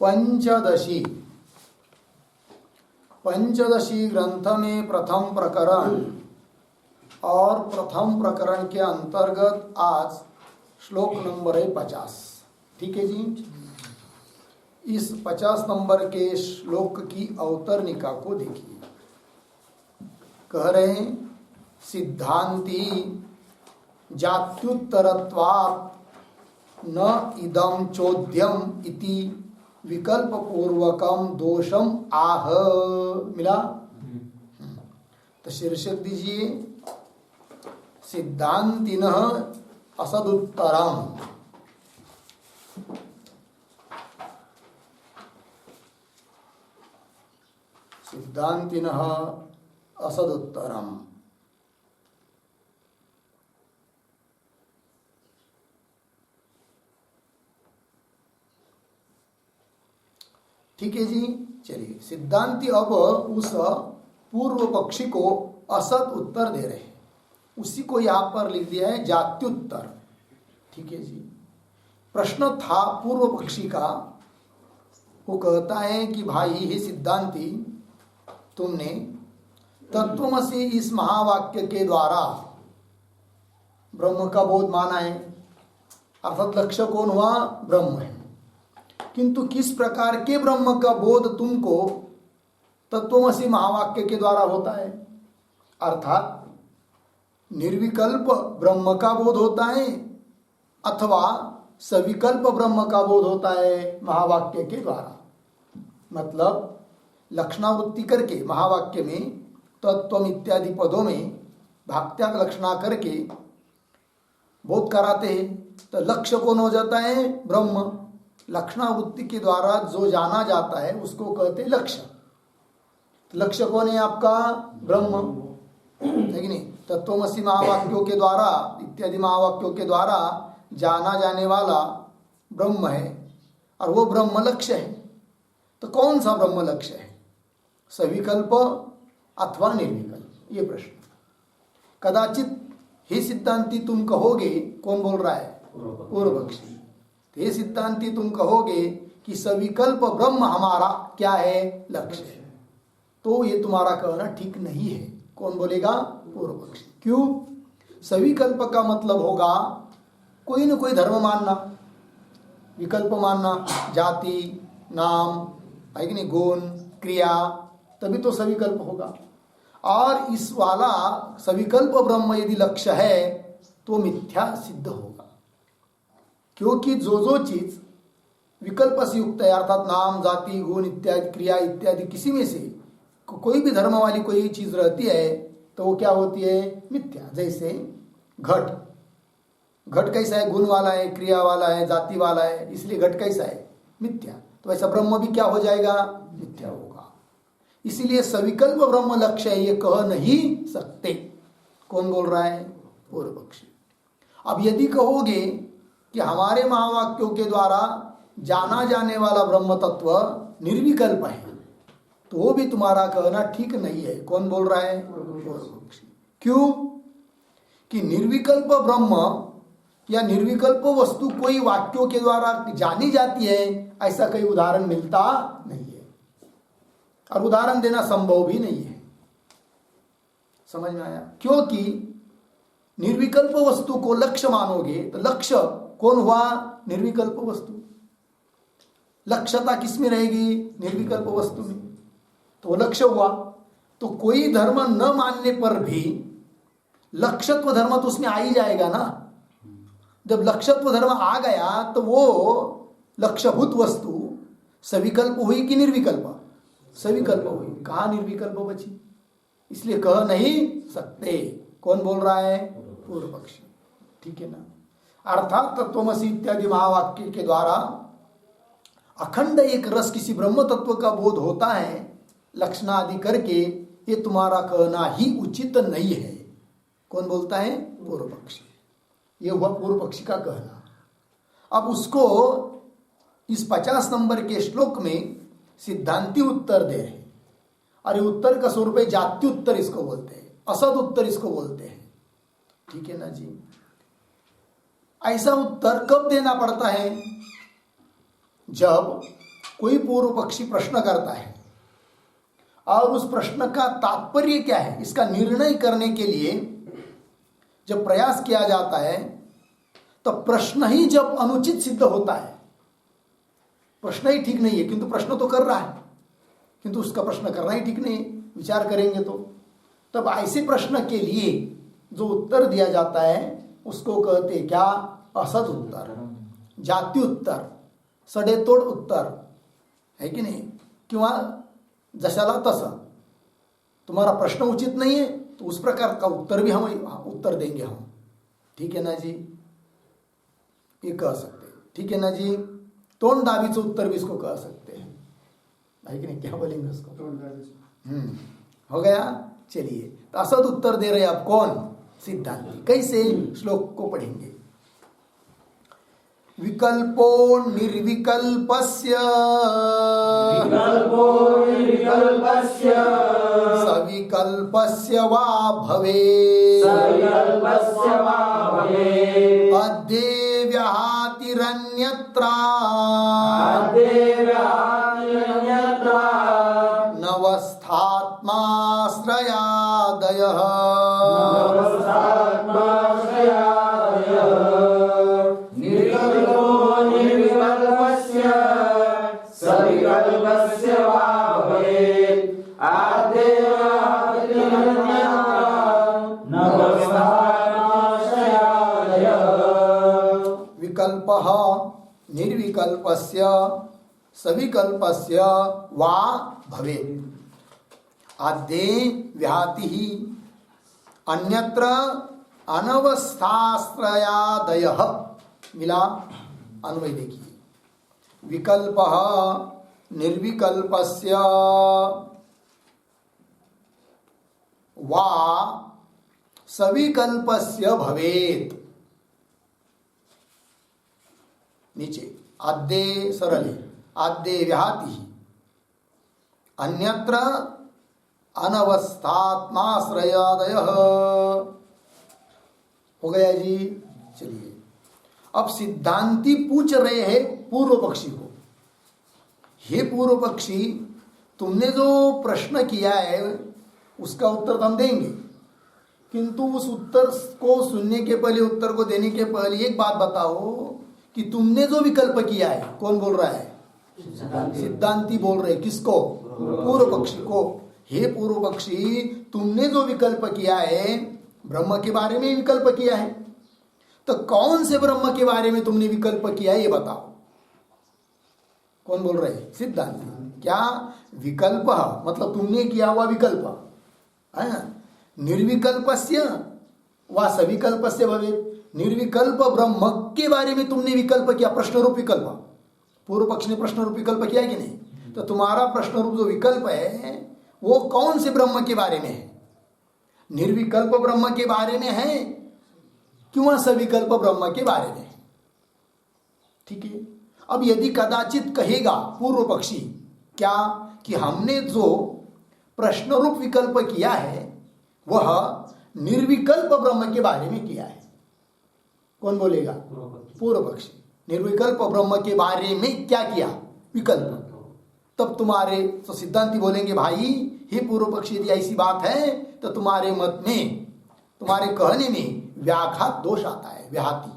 पंचदशी ग्रंथ में प्रथम प्रकरण और प्रथम प्रकरण के अंतर्गत आज श्लोक नंबर है 50। ठीक है जी। इस 50 नंबर के श्लोक की अवतरनिका को देखिए। कह रहे हैं सिद्धांती जात्युत्तरत्वात् न इदं चोद्यम इति विकल्प पूर्वकम दोषम आह। मिला? तो शीर्षक दीजिए सिद्धांतिनः असदुत्तरम। सिद्धांतिनः असदुत्तरम। ठीक है जी। चलिए, सिद्धांती अब उस पूर्व पक्षी को असत उत्तर दे रहे हैं। उसी को यहां पर लिख दिया है जात्युत्तर। ठीक है जी। प्रश्न था पूर्व पक्षी का। वो कहता है कि भाई हे सिद्धांती, तुमने तत्वमसि इस महावाक्य के द्वारा ब्रह्म का बोध माना है, अर्थात लक्ष्य कौन हुआ? ब्रह्म है। किंतु किस प्रकार के ब्रह्म का बोध तुमको तत्वमसि महावाक्य के द्वारा होता है? अर्थात निर्विकल्प ब्रह्म का बोध होता है अथवा सविकल्प ब्रह्म का बोध होता है महावाक्य के द्वारा। मतलब लक्षणावृत्ति करके महावाक्य में तत्वम इत्यादि पदों में भाक्त्याग लक्षणा करके बोध कराते हैं। तो लक्ष्य कौन हो जाता है? ब्रह्म। लक्षणावृत्ति के द्वारा जो जाना जाता है उसको कहते हैं लक्ष्य। लक्ष्य कौन है आपका? ब्रह्म है कि नहीं? तत्वमसि महावाक्यों के द्वारा इत्यादि महावाक्यों के द्वारा जाना जाने वाला ब्रह्म है और वो ब्रह्म लक्ष्य है। तो कौन सा ब्रह्म लक्ष्य है? सविकल्प अथवा निर्विकल्प? ये प्रश्न। कदाचित हे सिद्धांती तुम कहोगे, कौन बोल रहा है? पूर्व पक्षी। हे सिद्धांती तुम कहोगे कि सविकल्प ब्रह्म हमारा क्या है? लक्ष्य है। तो ये तुम्हारा कहना ठीक नहीं है। कौन बोलेगा? पूर्व पक्षी। क्यों? सविकल्प का मतलब होगा कोई न कोई धर्म मानना, विकल्प मानना, जाति, नाम है कि नहीं, गुण, क्रिया, तभी तो सविकल्प होगा। और इस वाला सविकल्प ब्रह्म यदि लक्ष्य है तो मिथ्या सिद्ध होगा। क्योंकि जो चीज विकल्प से युक्त है, अर्थात नाम, जाति, गुण इत्यादि, क्रिया इत्यादि, किसी में से कोई भी धर्म वाली कोई चीज रहती है तो वो क्या होती है? मिथ्या। जैसे घट कैसा है? गुण वाला है, क्रिया वाला है, जाति वाला है, इसलिए घट कैसा है? मिथ्या। तो ऐसा ब्रह्म भी क्या हो जाएगा? मिथ्या होगा। इसीलिए सविकल्प ब्रह्म लक्ष्य है ये कह नहीं सकते। कौन बोल रहा है? पूर्व पक्षी। अब यदि कहोगे कि हमारे महावाक्यों के द्वारा जाना जाने वाला ब्रह्म तत्व निर्विकल्प है, तो वो भी तुम्हारा कहना ठीक नहीं है। कौन बोल रहा है? पूर्व पक्षी। क्यों? कि निर्विकल्प ब्रह्म या निर्विकल्प वस्तु कोई वाक्यों के द्वारा जानी जाती है, ऐसा कोई उदाहरण मिलता नहीं है और उदाहरण देना संभव भी नहीं है। समझ में आया? क्योंकि निर्विकल्प वस्तु को लक्ष्य मानोगे तो लक्ष्य कौन हुआ? निर्विकल्प वस्तु। लक्ष्यता किस में रहेगी? निर्विकल्प वस्तु में। तो वो लक्ष्य हुआ। तो कोई धर्म न मानने पर भी लक्ष्यत्व धर्म तो उसमें आ ही जाएगा ना। जब लक्ष्यत्व धर्म आ गया तो वो लक्ष्यभूत वस्तु सविकल्प हुई कि निर्विकल्प? सविकल्प हुई। कहाँ निर्विकल्प बची? इसलिए कह नहीं सकते। कौन बोल रहा है? पूर्व पक्षी। ठीक है ना। अर्थात तत्वमसि इत्यादि महावाक्य के द्वारा अखंड एक रस किसी ब्रह्म तत्व का बोध होता है लक्षण आदि करके, ये तुम्हारा कहना ही उचित नहीं है। कौन बोलता है? पूर्व पक्षी। ये हुआ पूर्व पक्षी का कहना। अब उसको इस 50 नंबर के श्लोक में सिद्धांती उत्तर दे रहे। अरे उत्तर का स्वरूप है जात्युत्तर, इसको बोलते हैं। असद उत्तर इसको बोलते हैं। ठीक है ना जी। ऐसा उत्तर कब देना पड़ता है? जब कोई पूर्व पक्षी प्रश्न करता है और उस प्रश्न का तात्पर्य क्या है, इसका निर्णय करने के लिए जब प्रयास किया जाता है तो प्रश्न ही जब अनुचित सिद्ध होता है, प्रश्न ही ठीक नहीं है किंतु प्रश्न तो कर रहा है, किंतु उसका प्रश्न करना ही ठीक नहीं है, विचार करेंगे तो तब ऐसे प्रश्न के लिए जो उत्तर दिया जाता है उसको कहते क्या, असद उत्तर, जाति उत्तर, सडेतोड उत्तर है कि नहीं, किंवा जशाला तसा। तुम्हारा प्रश्न उचित नहीं है तो उस प्रकार का उत्तर भी हम उत्तर देंगे हम, ठीक है ना जी, ये कह सकते हैं, ठीक है ना जी। तोंड दाबीचं उत्तर भी इसको कह सकते हैं, है कि नहीं, क्या बोलेंगे उसको, हो गया। चलिए, तो असद उत्तर दे रहे आप कौन, सिद्धांती। कैसे, श्लोक को पढ़ेंगे। विकल्पो निर्विकल्पस्य सविकल्पस्य वा भवेत् अद्ये व्याहतिरन्यत्र नवस्थात्माश्रयादयः विकल्पः निर्विकल्पस्य सविकल्पस्य वा भवेत् आद्ये व्याहतिः अन्यत्र अनवस्थाश्रयादयः। मिला, अन्वय देखिए। विकल्पः निर्विकल्पस्य वा सविकल्पस्य भवेत्। नीचे आद्ये सरले, आद्ये व्याहतिः अन्यत्र अनवस्थात्माश्रयादयः। हो गया जी। चलिए, अब सिद्धांती पूछ रहे हैं पूर्व पक्षी को, हे पूर्व पक्षी, तुमने जो प्रश्न किया है उसका उत्तर हम देंगे, किंतु उस उत्तर को सुनने के पहले, उत्तर को देने के पहले एक बात बताओ कि तुमने जो विकल्प किया है, कौन बोल रहा है, सिद्धांती बोल रहे। किसको, पूर्व पक्षी को। हे पूर्व पक्षी, तुमने जो विकल्प किया है ब्रह्म के बारे में विकल्प किया है, तो कौन से ब्रह्म के बारे में तुमने विकल्प किया है ये बताओ। कौन बोल रहे, सिद्धांती। क्या विकल्प मतलब तुमने किया हुआ विकल्प है, निर्विकल्पस्य वा सविकल्पस्य भवेत्। निर्विकल्प ब्रह्म के बारे में तुमने विकल्प किया, प्रश्न रूप विकल्प। पूर्व पक्ष ने प्रश्न रूप विकल्प किया कि नहीं, तो तुम्हारा प्रश्न रूप जो विकल्प है वो कौन से ब्रह्म के बारे में है, निर्विकल्प ब्रह्म के बारे में है क्यों सविकल्प ब्रह्म के बारे में है। ठीक है। अब यदि कदाचित कहेगा पूर्व पक्षी क्या कि हमने जो प्रश्न रूप विकल्प किया है वह निर्विकल्प ब्रह्म के बारे में किया है, कौन बोलेगा, पूर्व पक्षी। निर्विकल्प ब्रह्म के बारे में क्या किया, विकल्प। तब तुम्हारे तो सिद्धांती बोलेंगे भाई हे पूर्व पक्षी, यदि ऐसी बात है तो तुम्हारे मत में, तुम्हारे कहने में व्याघात दोष आता है। व्याहति,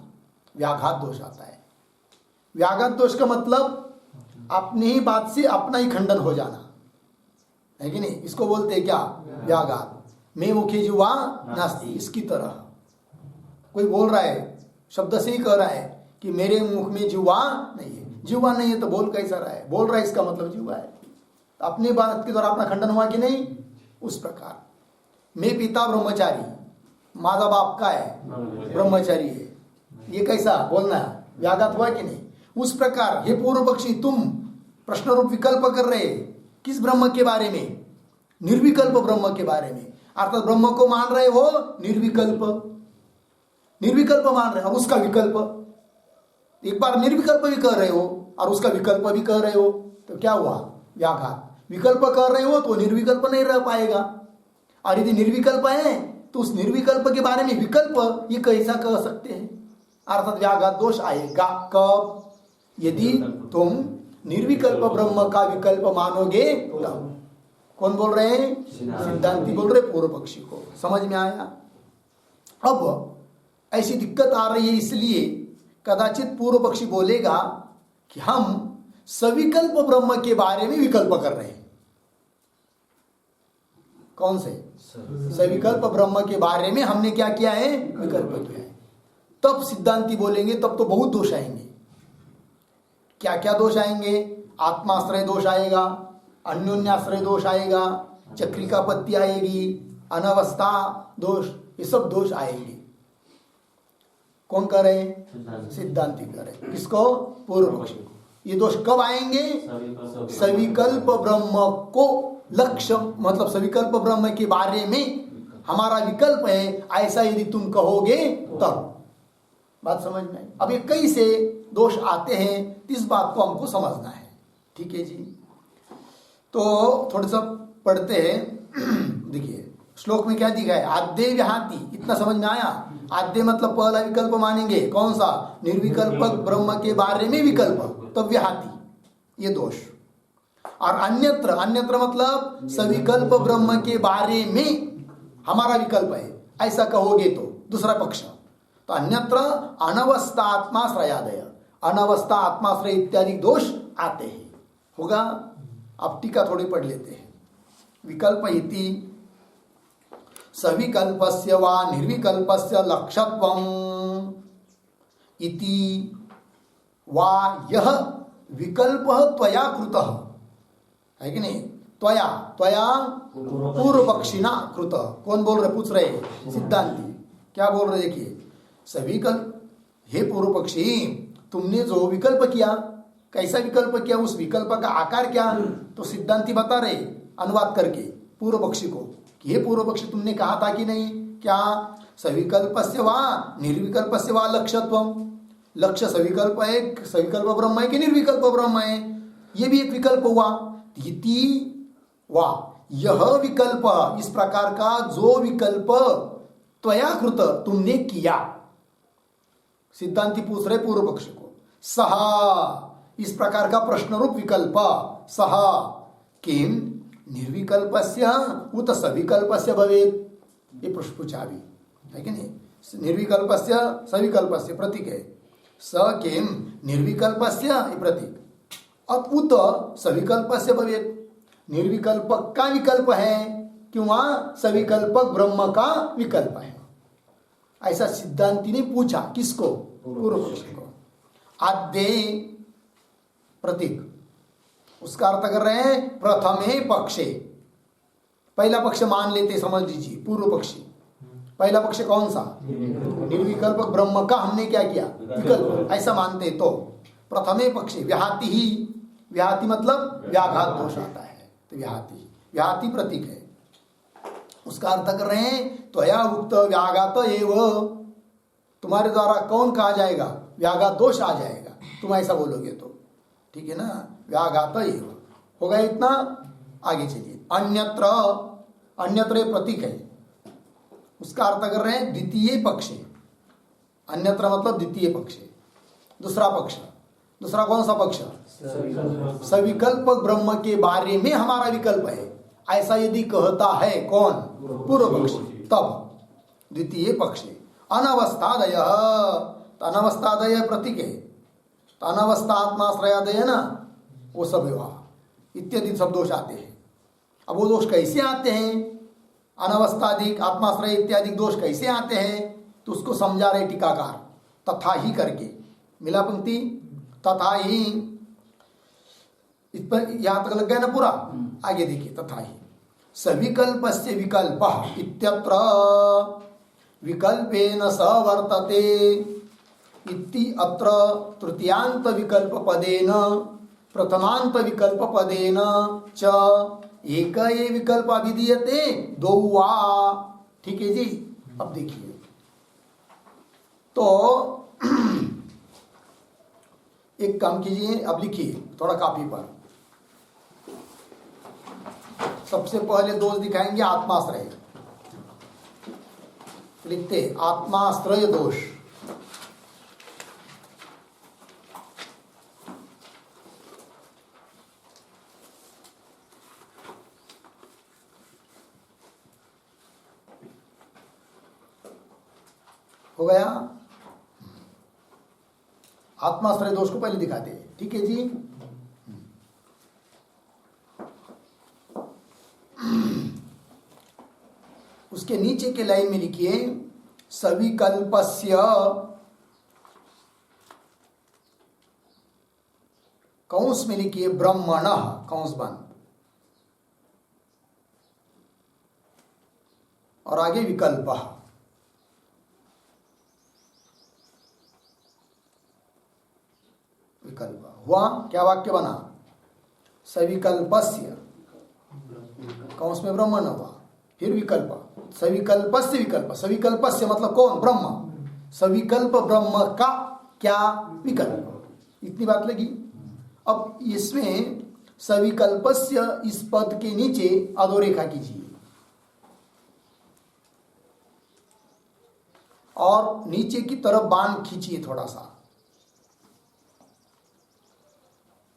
व्याघात दोष आता है। व्याघात दोष का मतलब अपनी ही बात से अपना ही खंडन हो जाना है कि नहीं, इसको बोलते हैं क्या, व्याघात। मैं मुखे जुआ नास्ति, इसकी तरह कोई बोल रहा है, शब्द से ही कह रहा है कि मेरे मुख में जुआ नहीं है। जुआ नहीं है तो बोल कैसा रहा है, बोल रहा है इसका मतलब जुआ है। अपनी बात के द्वारा अपना खंडन हुआ कि नहीं। उस प्रकार मैं पिता ब्रह्मचारी, माझा बाप का है ब्रह्मचारी है, ये कैसा बोलना, व्याघात हुआ कि नहीं। उस प्रकार हे पूर्व पक्षी, तुम प्रश्न रूप विकल्प कर रहे किस ब्रह्म के बारे में, निर्विकल्प ब्रह्म के बारे में। अर्थात ब्रह्म को मान रहे हो निर्विकल्प, निर्विकल्प मान रहे हो और उसका विकल्प, एक बार निर्विकल्प भी कर रहे हो और उसका विकल्प भी कर रहे हो, तो क्या हुआ, व्याघात। विकल्प कर रहे हो तो निर्विकल्प नहीं रह पाएगा, और यदि निर्विकल्प है तो उस निर्विकल्प के बारे में विकल्प ये कैसा कह सकते हैं, अर्थात व्याघात दोष आएगा। कब, यदि तुम निर्विकल्प ब्रह्म का विकल्प मानोगे तब। कौन बोल रहे हैं? सिद्धांती बोल रहे पूर्व पक्षी को। समझ में आया? अब ऐसी दिक्कत आ रही है, इसलिए कदाचित पूर्व पक्षी बोलेगा कि हम सविकल्प ब्रह्म के बारे में विकल्प कर रहे हैं। कौन से? सविकल्प ब्रह्म के बारे में हमने क्या किया है? विकल्प किया है। तब सिद्धांती बोलेंगे तब तो बहुत दोष आएंगे। क्या क्या दोष आएंगे? आत्माश्रय दोष आएगा, अन्योन्याश्रय दोष आएगा, चक्रिकापत्ति आएगी, अनवस्था दोष, ये सब दोष आएंगे। कौन कर रहे हैं? सिद्धांती कर रहे हैं। किसको? पूर्व पक्षी को। ये दोष कब आएंगे? सविकल्प ब्रह्म को लक्ष्य, मतलब सविकल्प ब्रह्म के बारे में हमारा विकल्प है, ऐसा यदि तुम कहोगे तब। बात समझ में? अब ये कैसे दोष आते हैं, इस बात को हमको समझना है। ठीक है जी। तो थोड़ा सा पढ़ते हैं। देखिए श्लोक में क्या दिखा है? आद्य विहाति, इतना समझ में आया? आद्य मतलब पहला विकल्प मानेंगे। कौन सा? निर्विकल्पक ब्रह्म के बारे में विकल्प, तब विहाति, ये दोष। और अन्यत्र, अन्यत्र मतलब सविकल्प ब्रह्म के बारे में हमारा विकल्प है, ऐसा कहोगे तो दूसरा पक्ष। तो अन्यत्र अनवस्था आत्माश्रयादय, अनवस्था आत्माश्रय इत्यादि दोष आते हैं। होगा? अब टीका थोड़ी पढ़ लेते हैं। विकल्प इति सविकल्पस्य वा निर्विकल्पस्य लक्ष्यत्वम् इति वा यह विकल्पः त्वया कृतः, है कि नहीं? त्वया, त्वया पूर्व पक्षिणा कृतः। कौन बोल रहे? पूछ रहे सिद्धांती। क्या बोल रहे? देखिए सविकल्प, हे पूर्व पक्षी, तुमने जो विकल्प किया, कैसा विकल्प किया? उस विकल्प का आकार क्या? तो सिद्धांती बता रहे अनुवाद करके पूर्व पक्षी को कि हे पूर्व पक्षी, तुमने कहा था कि नहीं क्या? सविकल्पस्य वा निर्विकल्पस्य वा लक्ष्यत्वम, लक्ष्य सविकल्प है, सविकल्प ब्रह्म है कि निर्विकल्प ब्रह्म है, ये भी एक विकल्प हुआ। इति वा यह विकल्प, इस प्रकार का जो विकल्प त्वया कृत, तुमने किया। सिद्धांती पूछ रहे पूर्व पक्ष को, सहा, इस प्रकार का प्रश्न रूप विकल्प, सहा किम निर्विकल्पस्य उत सविकल्पस्य भवेत्, ये प्रश्न पूछा भी, है कि नहीं? निर्विकल्पस्य सविकल्पस्य प्रतीक है, स किम निर्विकल्पस्य ये प्रतीक, अब उत सविकल्पस्य भवेत्, निर्विकल्प का विकल्प है क्यों? सविकल्पक ब्रह्म का विकल्प है। ऐसा सिद्धांती ने पूछा। किसको? पूर्व पक्ष को। आद्य प्रतीक, उसका अर्थ कर रहे हैं प्रथमे पक्षे, पहला पक्ष मान लेते, समझ लीजिए पूर्व पक्षी। पहला पक्ष कौन सा? निर्विकल्प ब्रह्म का हमने क्या किया? विकल्प, ऐसा मानते तो प्रथमे पक्षे व्याहति ही, व्याहति मतलब व्याघात दोष आता है, तो व्याहति, व्याहति प्रतीक है। उसका अर्थ कर रहे हैं त्वया उक्त व्याघात एव, तुम्हारे द्वारा कौन कहा जाएगा? व्याघात दोष आ जाएगा, तुम ऐसा बोलोगे तो। ठीक है ना? व्याघात एव होगा इतना। आगे चलिए। अन्यत्र, अन्यत्र प्रतीक है, उसका अर्थ कर रहे हैं द्वितीय पक्ष। अन्यत्र मतलब द्वितीय पक्ष, दूसरा पक्ष। दूसरा कौन सा पक्ष? सविकल्प ब्रह्म के बारे में हमारा विकल्प है, ऐसा यदि कहता है कौन? पूर्व पक्ष, तब द्वितीय पक्ष। अनवस्थादय, अनवस्थादय प्रतीक है, तो अनवस्था आत्माश्रयादय है ना, वो सब विवाह इत्यादि सब दोष आते हैं। अब वो दोष कैसे आते हैं? अनवस्थाधिक, आत्माश्रय इत्यादि दोष कैसे आते हैं? तो उसको समझा रहे टीकाकार, तथा ही करके। मिला पंक्ति? तथा ही, इस पर यहां तक लग गया ना पूरा? आगे देखिए, तथा ही सविकल्पस्य विकल्पः इत्यत्र विकल्पेन स वर्तते इति अत्र तृतीयांत विकल्प पदेन प्रथमांत विकल्प पदेन च एक ये विकल्प अभिधीयते दो वा। ठीक है जी। अब देखिए तो एक काम कीजिए, अब लिखिए थोड़ा कॉपी पर। सबसे पहले दोष दिखाएंगे आत्माश्रय, लिखते आत्माश्रय दोष। हो गया। आत्माश्रय दोष को पहले दिखाते हैं, ठीक है जी। उसके नीचे के लाइन में लिखिए सविकल्पस्य, कौंस में लिखिए ब्रह्मणः, कौंस बंद, और आगे विकल्प। विकल्प हुआ, क्या वाक्य बना? सविकल्पस्य, कौंस में ब्रह्मण हुआ, फिर विकल्प, सविकल्पस्य विकल्प। सविकल्पस्य मतलब कौन? ब्रह्म। सविकल्प ब्रह्म का क्या? विकल्प। इतनी बात लगी। अब इसमें सविकल्पस्य इस पद के नीचे अधोरेखा कीजिए और नीचे की तरफ बाण खींचिए थोड़ा सा।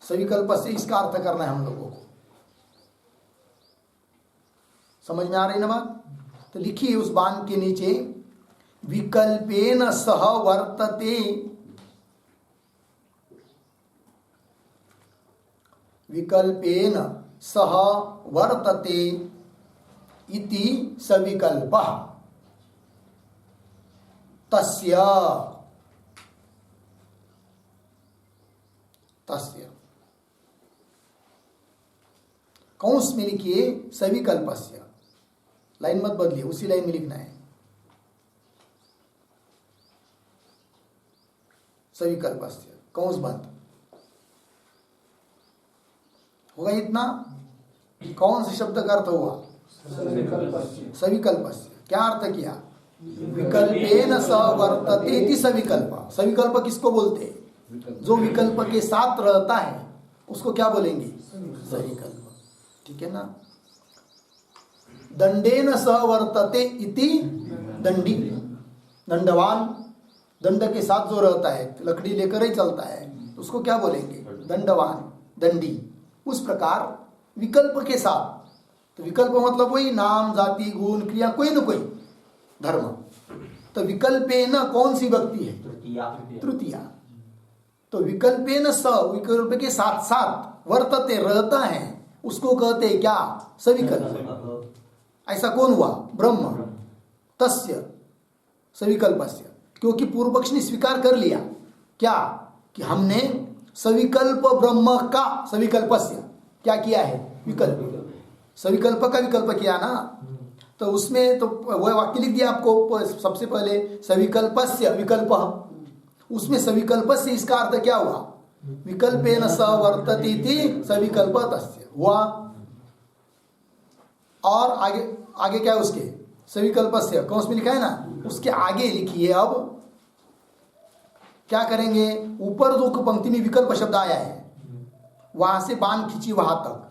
सविकल्प से इसका अर्थ करना है हम लोगों को। समझ में आ रही ना बात? तो लिखिए उस बाण के नीचे विकल्पेन सह वर्तते, विकल्पेन सह वर्तते इति सविकल्पः तस्य, तस्य कौंस में लिखिए सविकल्पस्य, लाइन मत बदलिए, उसी लाइन में लिखना है। सविकल्पस्य कौंस बंद होगा। इतना कौन से शब्द का अर्थ हुआ? सविकल्पस्य। क्या अर्थ किया? विकल्पेन सह वर्तते इति सविकल्प। सविकल्प किसको बोलते हैं? जो विकल्प के साथ रहता है उसको क्या बोलेंगे? सविकल्प। ठीक है ना? दंडेन सह वर्तते इति दंडी, दंडवान, दंड के साथ जो रहता है, लकड़ी लेकर ही चलता है, उसको क्या बोलेंगे? दंडवान, दंडी। उस प्रकार विकल्प के साथ, तो विकल्प मतलब वही नाम, जाति, गुण, क्रिया, कोई न कोई धर्म। तो विकल्पेन कौन सी व्यक्ति है? तृतीया। तो विकल्पेन स, विकल्प के साथ साथ, वर्तते रहता है, उसको कहते हैं क्या? सविकल्प। ऐसा कौन हुआ? ब्रह्म। तस्य सविकल्पस्य, क्योंकि पूर्व पक्ष ने स्वीकार कर लिया क्या? कि हमने सविकल्प ब्रह्म का, सविकल्पस्य क्या किया है? विकल्प। सविकल्प का विकल्प किया ना, तो उसमें तो वह वाक्य लिख दिया आपको सबसे पहले, सविकल्पस्य विकल्प। उसमें सविकल्पस्य इसका अर्थ क्या हुआ? विकल्पेन स वर्तते इति सविकल्प तस्य हुआ। और आगे, आगे क्या है उसके? सविकल्पस्य कौन में लिखा है ना, उसके आगे लिखिए। अब क्या करेंगे? ऊपर जो पंक्ति में विकल्प शब्द आया है वहां से बाण खींची वहां तक।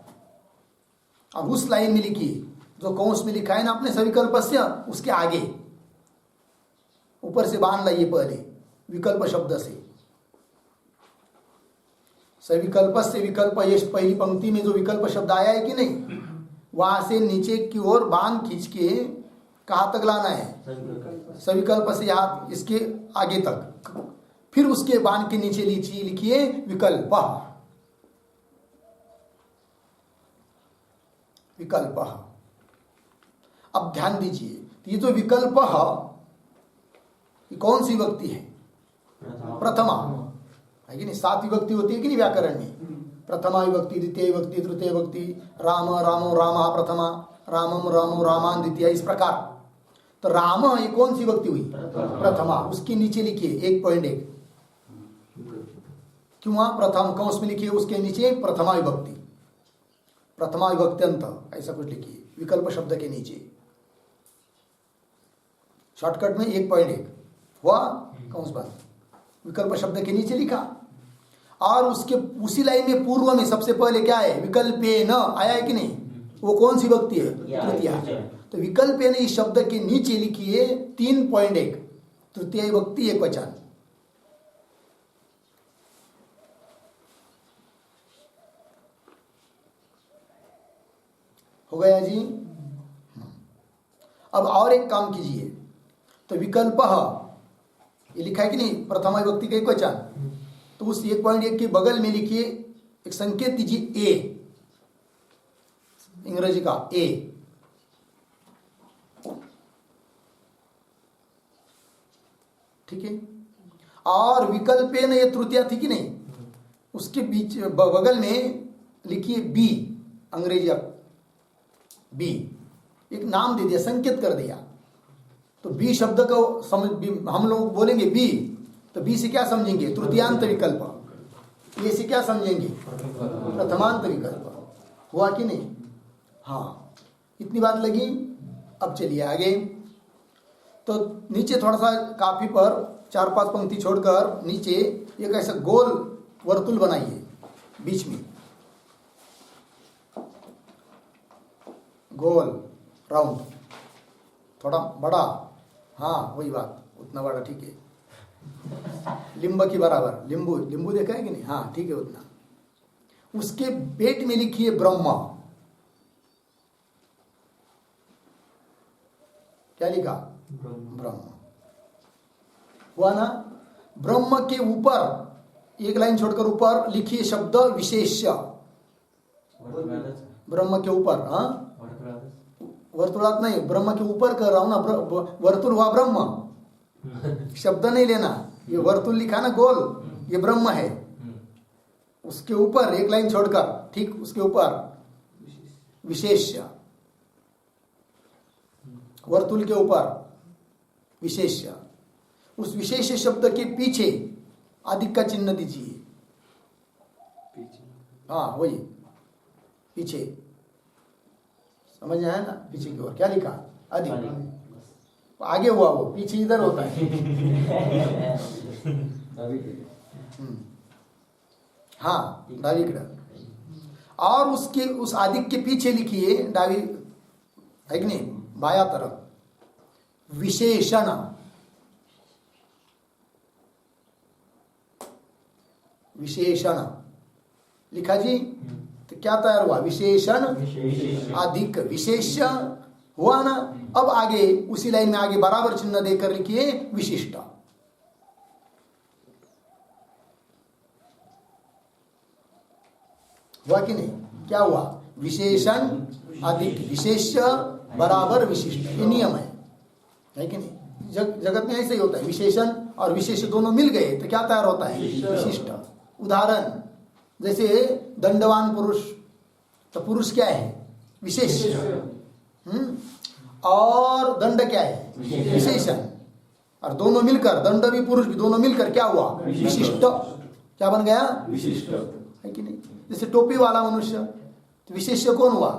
अब उस लाइन में लिखिए जो कौंस में लिखा है ना अपने सविकल्पस्य, उसके आगे ऊपर से बाण लाइए पहले विकल्प शब्द से। सविकल्पस्य विकल्प, ये पहली पंक्ति में जो विकल्प शब्द आया है कि नहीं, वहां से नीचे की ओर बाण खींच के कहां तक लाना है? सविकल्प से यहाँ इसके आगे तक। फिर उसके बाण के नीचे लिखिए विकल्प। विकल्प। अब ध्यान दीजिए, ये जो विकल्प ये कौन सी विभक्ति है? प्रथमा है कि नहीं? 7 विभक्ति होती है कि नहीं व्याकरण में? प्रथमा विभक्ति, द्वितीय विभक्ति, तृतीय विभक्ति, राम रामो रामा प्रथमा, रामम रामो रामान द्वितीय, इस प्रकार। तो राम ये कौन सी विभक्ति हुई? प्रथमा। उसके नीचे लिखिए 1.1, क्यों? वहां प्रथम कौंस में लिखिए, उसके नीचे प्रथमा विभक्ति, प्रथमा विभक्त्यंत, ऐसा कुछ लिखिए विकल्प शब्द के नीचे। शॉर्टकट में 1.1 हुआ, कौंस बंद, विकल्प शब्द के नीचे लिखा। और उसके उसी लाइन में पूर्व में सबसे पहले क्या है? विकल्पेन आया है कि नहीं? वो कौन सी विभक्ति है? तृतीया। तो विकल्पेन इस शब्द के नीचे लिखिए 3.1, तृतीय विभक्ति एकवचन। हो गया जी? अब और एक काम कीजिए। तो विकल्प लिखा है कि नहीं, प्रथमा विभक्ति का एकवचन, तो उस 1.1 के बगल में लिखिए एक संकेत दीजिए ए, अंग्रेजी का ए। ठीक है। और विकल्पे न ये तृतीया थी कि नहीं, उसके बीच बगल में लिखिए बी, अंग्रेजी बी, एक नाम दे दिया, संकेत कर दिया। तो बी शब्द को समझ, हम लोग बोलेंगे बी, तो बी से क्या समझेंगे, तृतीयांत विकल्प। ए से क्या समझेंगे, प्रथमांत विकल्प। हुआ कि नहीं? हाँ, इतनी बात लगी। अब चलिए आगे। तो नीचे थोड़ा सा काफी पर 4-5 पंक्ति छोड़कर नीचे एक ऐसा गोल वर्तुल बनाइए, बीच में गोल राउंड, थोड़ा बड़ा, हाँ वही बात, उतना बड़ा, ठीक है, लिंब के बराबर। लिंबू देखा है कि नहीं? हाँ ठीक है, उतना। उसके पेट में लिखिए ब्रह्म। क्या लिखा? ब्रह्म। हुआ ना? ब्रह्म के ऊपर एक लाइन छोड़कर ऊपर लिखिए शब्द विशेष्य। ब्रह्म के ऊपर, हाँ, वर्तुलात नहीं, ब्रह्म के ऊपर कर रहा हूं ना, वर्तुल हुआ ब्रह्म, शब्द नहीं लेना। ये वर्तुल लिखा ना गोल, ये ब्रह्म है। उसके ऊपर एक लाइन छोड़कर, ठीक उसके ऊपर विशेष्य, वर्तुल के ऊपर विशेष्य। उस विशेष शब्द के पीछे अधिक का चिन्ह दीजिए। हाँ वही, पीछे, समझ में आया ना? पीछे की ओर क्या लिखा? अधिक। आगे हुआ वो, पीछे इधर होता है। हाँ, डावीकडं। और उसके उस अधिक के पीछे लिखिए, डावी है कि नहीं, बाया तरफ, विशेषण। विशेषण लिखा जी, तो क्या तैयार हुआ? विशेषण अधिक विशेष्य। हुआ ना? अब आगे उसी लाइन में आगे बराबर चिन्ह देकर लिखिए विशिष्ट। हुआ कि नहीं? क्या हुआ? विशेषण अधिक विशेष्य बराबर विशिष्ट। ये नियम है कि नहीं? जगत में ऐसे ही होता है, विशेषण और विशेष दोनों मिल गए तो क्या तैयार होता है? विशिष्ट। उदाहरण जैसे दंडवान पुरुष, तो पुरुष क्या है? विशेष। और दंड क्या है? विशेषण। और दोनों मिलकर, दंड भी पुरुष भी, दोनों मिलकर क्या हुआ? विशिष्ट। क्या बन गया? विशिष्ट, है कि नहीं? जैसे टोपी वाला मनुष्य, तो विशेष्य कौन हुआ?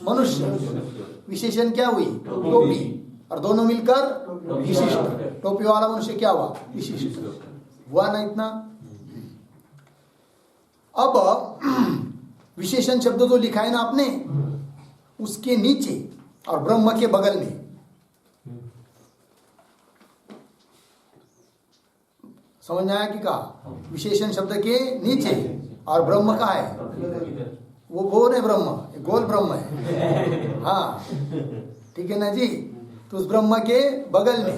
मनुष्य। विशेषण क्या हुई? टोपी। और दोनों मिलकर विशिष्ट। टोपी वाला मनुष्य क्या हुआ? विशिष्ट। हुआ ना इतना? अब विशेषण शब्द जो लिखा है ना आपने, उसके नीचे और ब्रह्म के बगल में, समझ में आया कि कहा? विशेषण शब्द के नीचे और ब्रह्म का है, वो गोल है ब्रह्म, गोल ब्रह्म है। हाँ ठीक है ना जी? तो उस ब्रह्म के बगल में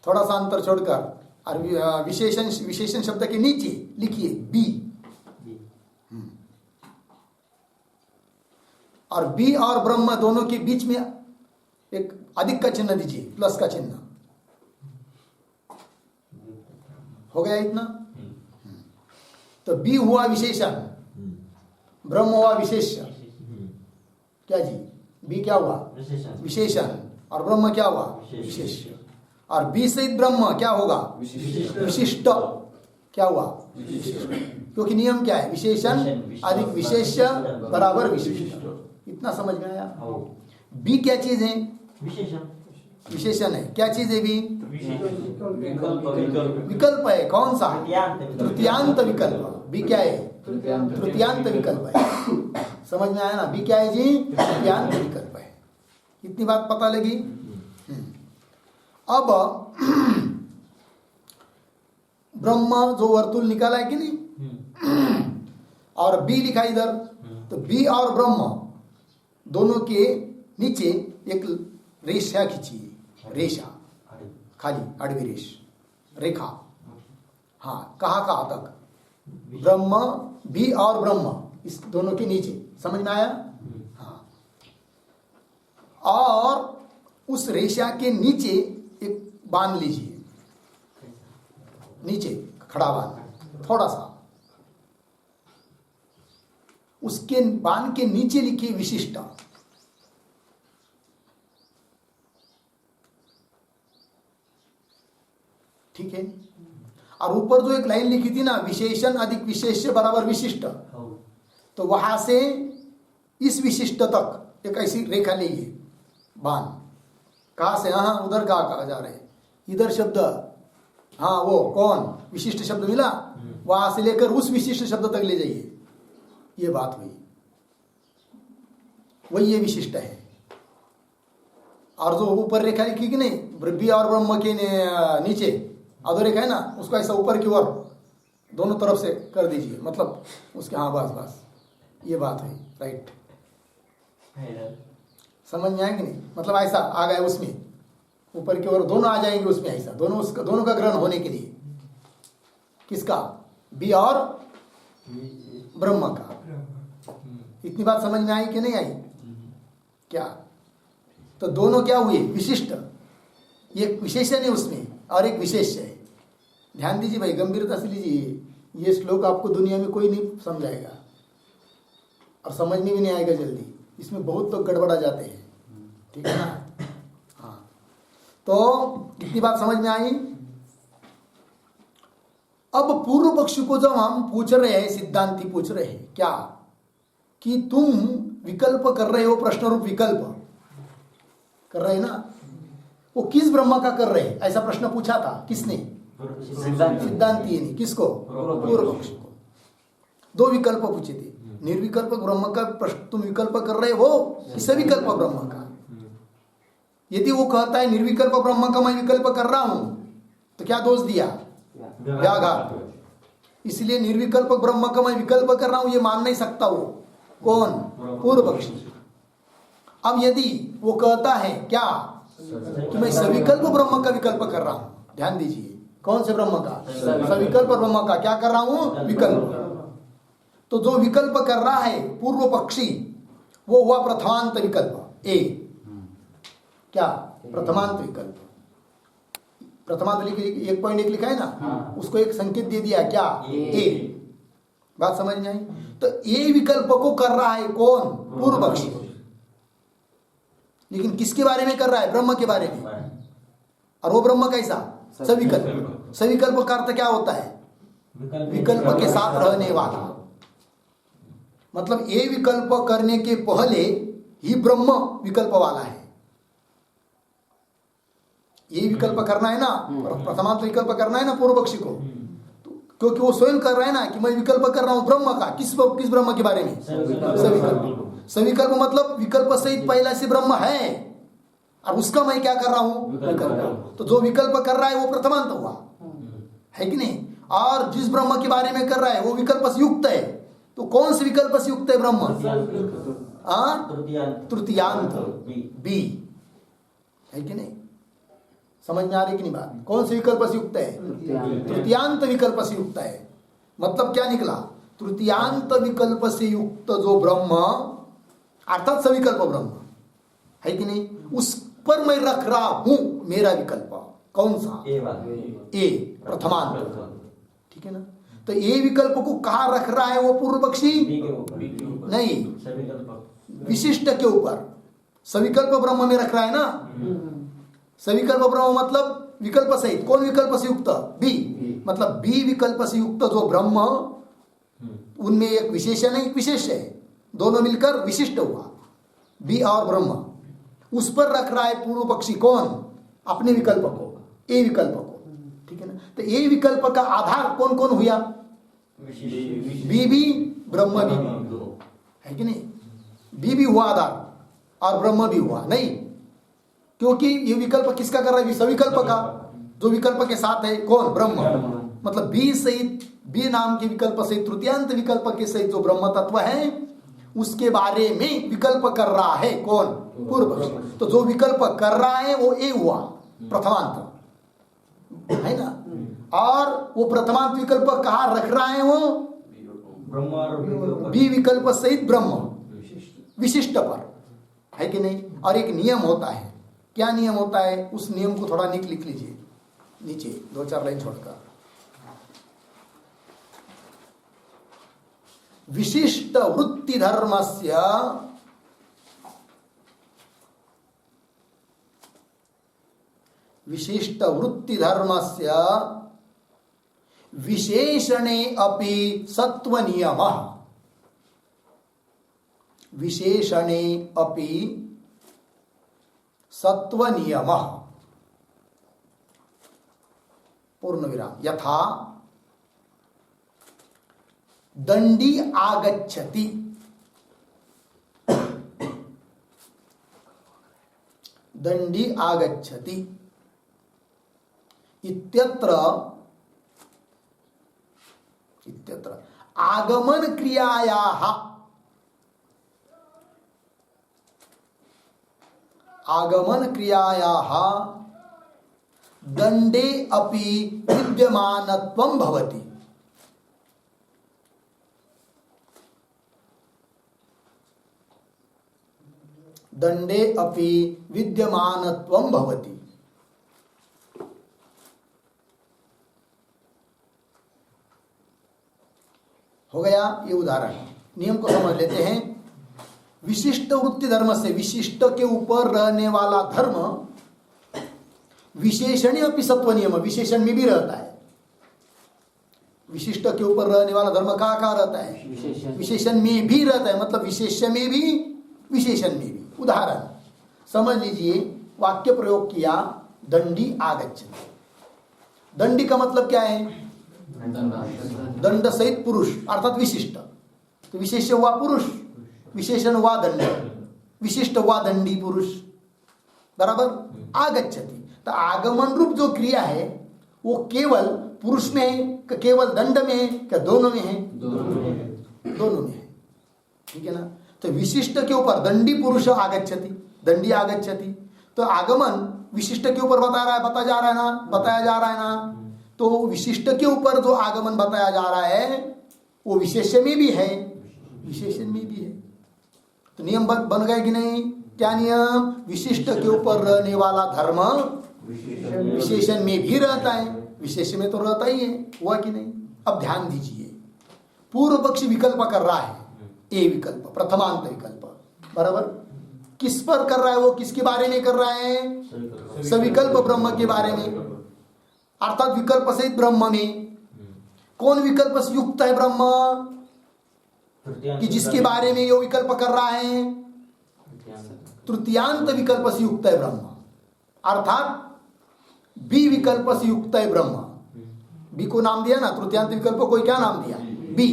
थोड़ा सा अंतर छोड़कर और विशेषण शब्द के नीचे लिखिए बी। और बी और ब्रह्म दोनों के बीच में एक अधिक का चिन्ह दीजिए, प्लस का चिन्ह। हो गया इतना? तो बी हुआ विशेषण, ब्रह्म हुआ विशेष्य। क्या जी? बी क्या हुआ? विशेषण। और ब्रह्म क्या हुआ? विशेष्य। और बी सहित ब्रह्म क्या होगा? विशिष्ट। क्या हुआ? क्योंकि नियम क्या है? विशेषण अधिक विशेष्य बराबर विशिष्ट। इतना समझ में आया? बी क्या चीज है? विशेषण है। क्या चीज है बी? विकल्प है। कौन सा? तृतीयांत विकल्प। बी क्या है? तृतीयांत विकल्प है। समझ में आया ना? बी क्या है जी? तृतीयांत विकल्प है। इतनी बात पता लगी? अब ब्रह्म जो वर्तुल निकाला है कि नहीं, और बी लिखा इधर, तो बी और ब्रह्म दोनों के नीचे एक रेशा खींचिए, रेशा खाली अड़वी रेश, रेखा। हाँ, कहाँ तक? ब्रह्म भी और ब्रह्म, इस दोनों के नीचे। समझ में आया? हाँ। और उस रेशा के नीचे एक बांध लीजिए, नीचे खड़ा बांध, थोड़ा सा उसके बांध के नीचे लिखिए विशिष्ट। ठीक है। और ऊपर जो एक लाइन लिखी थी ना, विशेषण अधिक विशेष्य बराबर विशिष्ट, तो वहां से इस विशिष्ट तक एक ऐसी रेखा लीजिए, बांध। कहां से? हाँ, उधर कहा जा रहे, इधर शब्द, हाँ वो कौन विशिष्ट शब्द मिला, वहां से लेकर उस विशिष्ट शब्द तक ले जाइए। ये बात हुई, वही ये विशिष्ट है। और जो ऊपर रेखा लिखी कि नहीं, वृद्धि और ब्रह्म के नीचे अधो रेखा है ना, उसको ऐसा ऊपर की ओर दोनों तरफ से कर दीजिए, मतलब उसके, हाँ बस बस, ये बात है। राइट, समझ में आएगी नहीं? मतलब ऐसा आ गया उसमें, ऊपर की ओर दोनों आ जाएंगे उसमें, ऐसा दोनों, उसका दोनों का ग्रहण होने के लिए। किसका? बी और ब्रह्म का। इतनी बात समझ में आई कि नहीं आई? क्या? तो दोनों क्या हुए? विशिष्ट। एक विशेषण है उसमें और एक विशेष है। ध्यान दीजिए भाई, गंभीरता से लीजिए। ये श्लोक आपको दुनिया में कोई नहीं समझाएगा और समझ में भी नहीं आएगा जल्दी। इसमें बहुत लोग गड़बड़ा जाते हैं, ठीक है ना? हाँ, तो इतनी बात समझ में आई। अब पूर्व पक्ष को जब हम पूछ रहे हैं, सिद्धांती पूछ रहे हैं क्या, कि तुम विकल्प कर रहे हो, प्रश्न रूप विकल्प कर रहे हैं ना, वो किस ब्रह्म का कर रहे हैं? ऐसा प्रश्न पूछा था। किसने? सिद्धांती ने। किसको? पूर्व पक्ष को। दो विकल्प पूछे थे। निर्विकल्प ब्रह्म का प्रश्न तुम विकल्प कर रहे हो कि सविकल्प ब्रह्म का? यदि वो कहता है निर्विकल्प ब्रह्म का मैं विकल्प कर रहा हूं, तो क्या दोष दिया? व्याघात। इसलिए निर्विकल्प ब्रह्म का मैं विकल्प कर रहा हूं ये मान नहीं सकता वो। कौन? पूर्व पक्षी। अब यदि वो कहता है क्या कि मैं सविकल्प ब्रह्म का विकल्प कर रहा हूं, ध्यान दीजिए, कौन से ब्रह्म का? सविकल्प ब्रह्म का क्या कर रहा हूं? विकल्प। तो जो विकल्प कर रहा है पूर्व पक्षी, वो हुआ प्रथमांत विकल्प। ए क्या? प्रथमांत विकल्प। प्रथमांत एक पॉइंट एक लिखा है ना, उसको एक संकेत दे दिया क्या? ए। बात समझ में आई? तो ए विकल्प को कर रहा है कौन? पूर्व पक्षी। लेकिन किसके बारे में कर रहा है? ब्रह्म के बारे में। और वो ब्रह्म कैसा? सविकल्प। सविकल्प का अर्थ क्या होता है? विकल्प के साथ रहने वाला। मतलब ए विकल्प करने के पहले ही ब्रह्म विकल्प वाला है। ये विकल्प करना है ना, प्रथमांत विकल्प करना है ना पूर्व पक्षी को, क्योंकि वो स्वयं कर रहा है ना कि मैं विकल्प कर रहा हूं ब्रह्म का। किस ब्रह्म के बारे में? सविकल्प। सविकल्प मतलब विकल्प सहित पहला से ब्रह्म है और उसका मैं क्या कर रहा हूं? विकल्प। तो जो विकल्प कर रहा है वो प्रथमांत हुआ, है कि नहीं? और जिस ब्रह्म के बारे में कर रहा है वो विकल्प से युक्त है। तो कौन से विकल्प से युक्त है ब्रह्म? तृतीयांत, बी, है कि नहीं? समझ में आ रही कि नहीं बात? कौन से विकल्प से युक्त है? तृतीयांत विकल्प से युक्त है। मतलब क्या निकला? तृतीयांत विकल्प से युक्त जो ब्रह्म अर्थात सविकल्प ब्रह्म, है कि नहीं, उस पर मैं रख रहा हूं मेरा विकल्प। कौन सा? ए, प्रथमांत। ठीक है ना? तो ए विकल्प को कहां रख रहा है वो पूर्व पक्षी? नहीं, विशिष्ट के ऊपर। सविकल्प ब्रह्म में रख रहा है ना। सविकल्प ब्रह्म मतलब विकल्प सहित। कौन विकल्प से युक्त? बी। मतलब बी विकल्प से युक्त जो ब्रह्म, उनमें एक विशेषण है एक विशेष है, दोनों मिलकर विशिष्ट हुआ। बी और ब्रह्म, उस पर रख रहा है पूर्व पक्षी। कौन? अपने विकल्प को, ए विकल्प को। ठीक है ना? तो ए विकल्प का आधार कौन कौन हुआ? बी भी ब्रह्म भी, है कि नहीं? बी भी हुआ आधार और ब्रह्म भी हुआ नहीं, क्योंकि ये विकल्प किसका कर रहा है? सविकल्प का। जो विकल्प के साथ है कौन? ब्रह्म। मतलब बी सहित, बी नाम के विकल्प से तृतीयांत विकल्प के सहित जो ब्रह्म तत्व है उसके बारे में विकल्प कर रहा है कौन? पूर्व पक्षी। तो जो विकल्प कर रहा है वो ए हुआ, प्रथमांत, है ना? और वो प्रथमांत विकल्प कहाँ रख रहा है वो? बी विकल्प सहित ब्रह्म विशिष्ट पर, है कि नहीं? और एक नियम होता है, क्या नियम होता है? उस नियम को थोड़ा लिख लीजिए नीचे 2-4 लाइन छोड़कर। विशिष्ट वृत्ति धर्मस्य विशेषणे अपि सत्व नियमः, विशेषणे अपि सत्व नियमः, पूर्ण विराम। यथा दंडी आगच्छति, दंडी आगच्छति इत्यत्र आगमन क्रियायाः दंडे अपि विद्यमानत्वं भवति। दंडे अपि विद्यमानत्वं भवति। हो गया ये उदाहरण। नियम को समझ लेते हैं। विशिष्ट वृत्ति धर्म से, विशिष्ट के ऊपर रहने वाला धर्म विशेषण अपि सत्व नियम, विशेषण में भी रहता है। विशिष्ट के ऊपर रहने वाला धर्म कहाँ रहता है? विशेषण में भी रहता है, मतलब विशेष्य में भी विशेषण में भी। उदाहरण समझ लीजिए, वाक्य प्रयोग किया दंडी आगच्छति। दंडी का मतलब क्या है? दंड सहित पुरुष अर्थात विशिष्ट। तो विशेष्य हुआ पुरुष, विशेषण हुआ दंड, विशिष्ट हुआ दंडी पुरुष, बराबर। आगच्छति तो आगमन रूप जो क्रिया है वो केवल पुरुष में है, केवल दंड में है, क्या दोनों में है? दोनों में है, ठीक है ना। तो विशिष्ट के ऊपर दंडी पुरुष आगच्छति, दंडी आगच्छति, तो आगमन विशिष्ट के ऊपर बताया जा रहा है ना। तो विशिष्ट के ऊपर जो आगमन बताया जा रहा है वो विशेष्य में भी है, विशेषण में भी है। तो नियम बन गए कि नहीं? क्या नियम? विशिष्ट के ऊपर रहने वाला धर्म विशेषण में भी रहता है, विशेष में तो रहता ही है, हुआ कि नहीं? अब ध्यान दीजिए, पूर्व पक्षी विकल्प कर रहा है, ए विकल्प, प्रथमांत विकल्प, बराबर। किस पर कर रहा है वो? किसके बारे में कर रहा है? सविकल्प ब्रह्म के बारे में, अर्थात विकल्प सहित ब्रह्म में। कौन विकल्प से युक्त है ब्रह्म? कि जिसके बारे में ये विकल्प कर रहा है, तृतीयांत विकल्प से युक्त है ब्रह्म, अर्थात बी विकल्प से युक्त है ब्रह्म। बी को नाम दिया ना, तृतीयांत विकल्प को क्या नाम दिया? बी।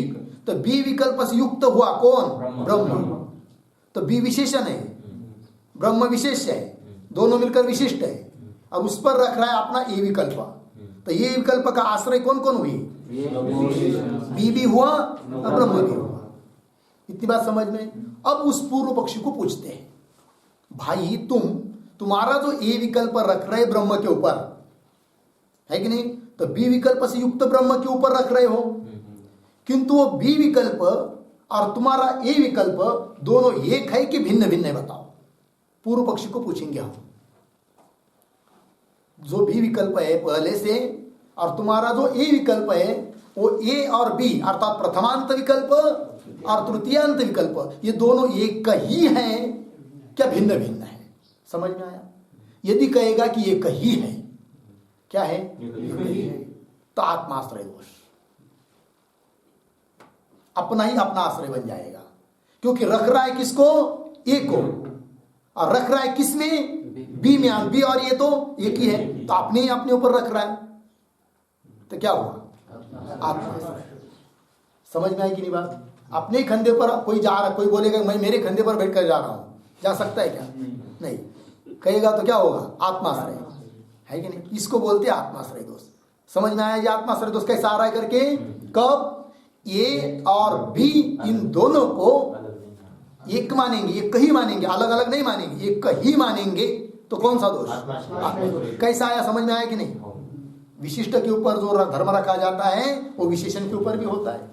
तो बी विकल्प से युक्त हुआ कौन? ब्रह्म। तो बी विशेषण है, ब्रह्म विशेष है, दोनों मिलकर विशिष्ट है, और उस पर रख रहा है अपना ए विकल्प। तो ये विकल्प का आश्रय कौन कौन हुई? बी भी हुआ और ब्रह्म भी हुआ। इतनी बात समझ में। अब उस पूर्व पक्षी को पूछते हैं, भाई तुम्हारा जो ए विकल्प रख रहे ब्रह्म के ऊपर, है कि नहीं? तो बी विकल्प से युक्त ब्रह्म के ऊपर रख रहे हो, किंतु वो बी विकल्प और तुम्हारा ए विकल्प दोनों एक है कि भिन्न भिन्न है? बताओ। पूर्व पक्षी को पूछेंगे हम। जो बी विकल्प है पहले से और तुम्हारा जो ए विकल्प है वो ए और बी अर्थात प्रथमांत विकल्प और तृतीयांत विकल्प, ये दोनों एक ही है क्या भिन्न भिन्न है? समझ में आया? यदि कहेगा कि एक ही है, क्या है? तो आत्माश्रय दोष, अपना ही अपना आश्रय बन जाएगा, क्योंकि रख रहा है किसको? ए को, और रख रहा है किसमें? बी में। बी और ये तो एक ही है, तो अपने ही अपने ऊपर रख रहा है, तो क्या हुआ? आत्माश्रय। समझ में आई कि नहीं बात? अपने ही कंधे पर कोई जा रहा, कोई बोलेगा मैं मेरे कंधे पर बैठ कर जा रहा हूं, जा सकता है क्या? नहीं। कहेगा तो क्या होगा? आत्माश्रय, है कि नहीं? इसको बोलते हैं आत्माश्रय दोष। समझ में आया ये आत्माश्रय दोष कैसा आ रहा है करके? कब ए और बी इन दोनों को एक मानेंगे, एक ही मानेंगे, अलग अलग नहीं मानेंगे, एक ही मानेंगे, तो कौन सा दोष? कैसा आया? समझ में आया कि नहीं? विशिष्ट के ऊपर जो धर्म रखा जाता है वो विशेषण के ऊपर भी होता है।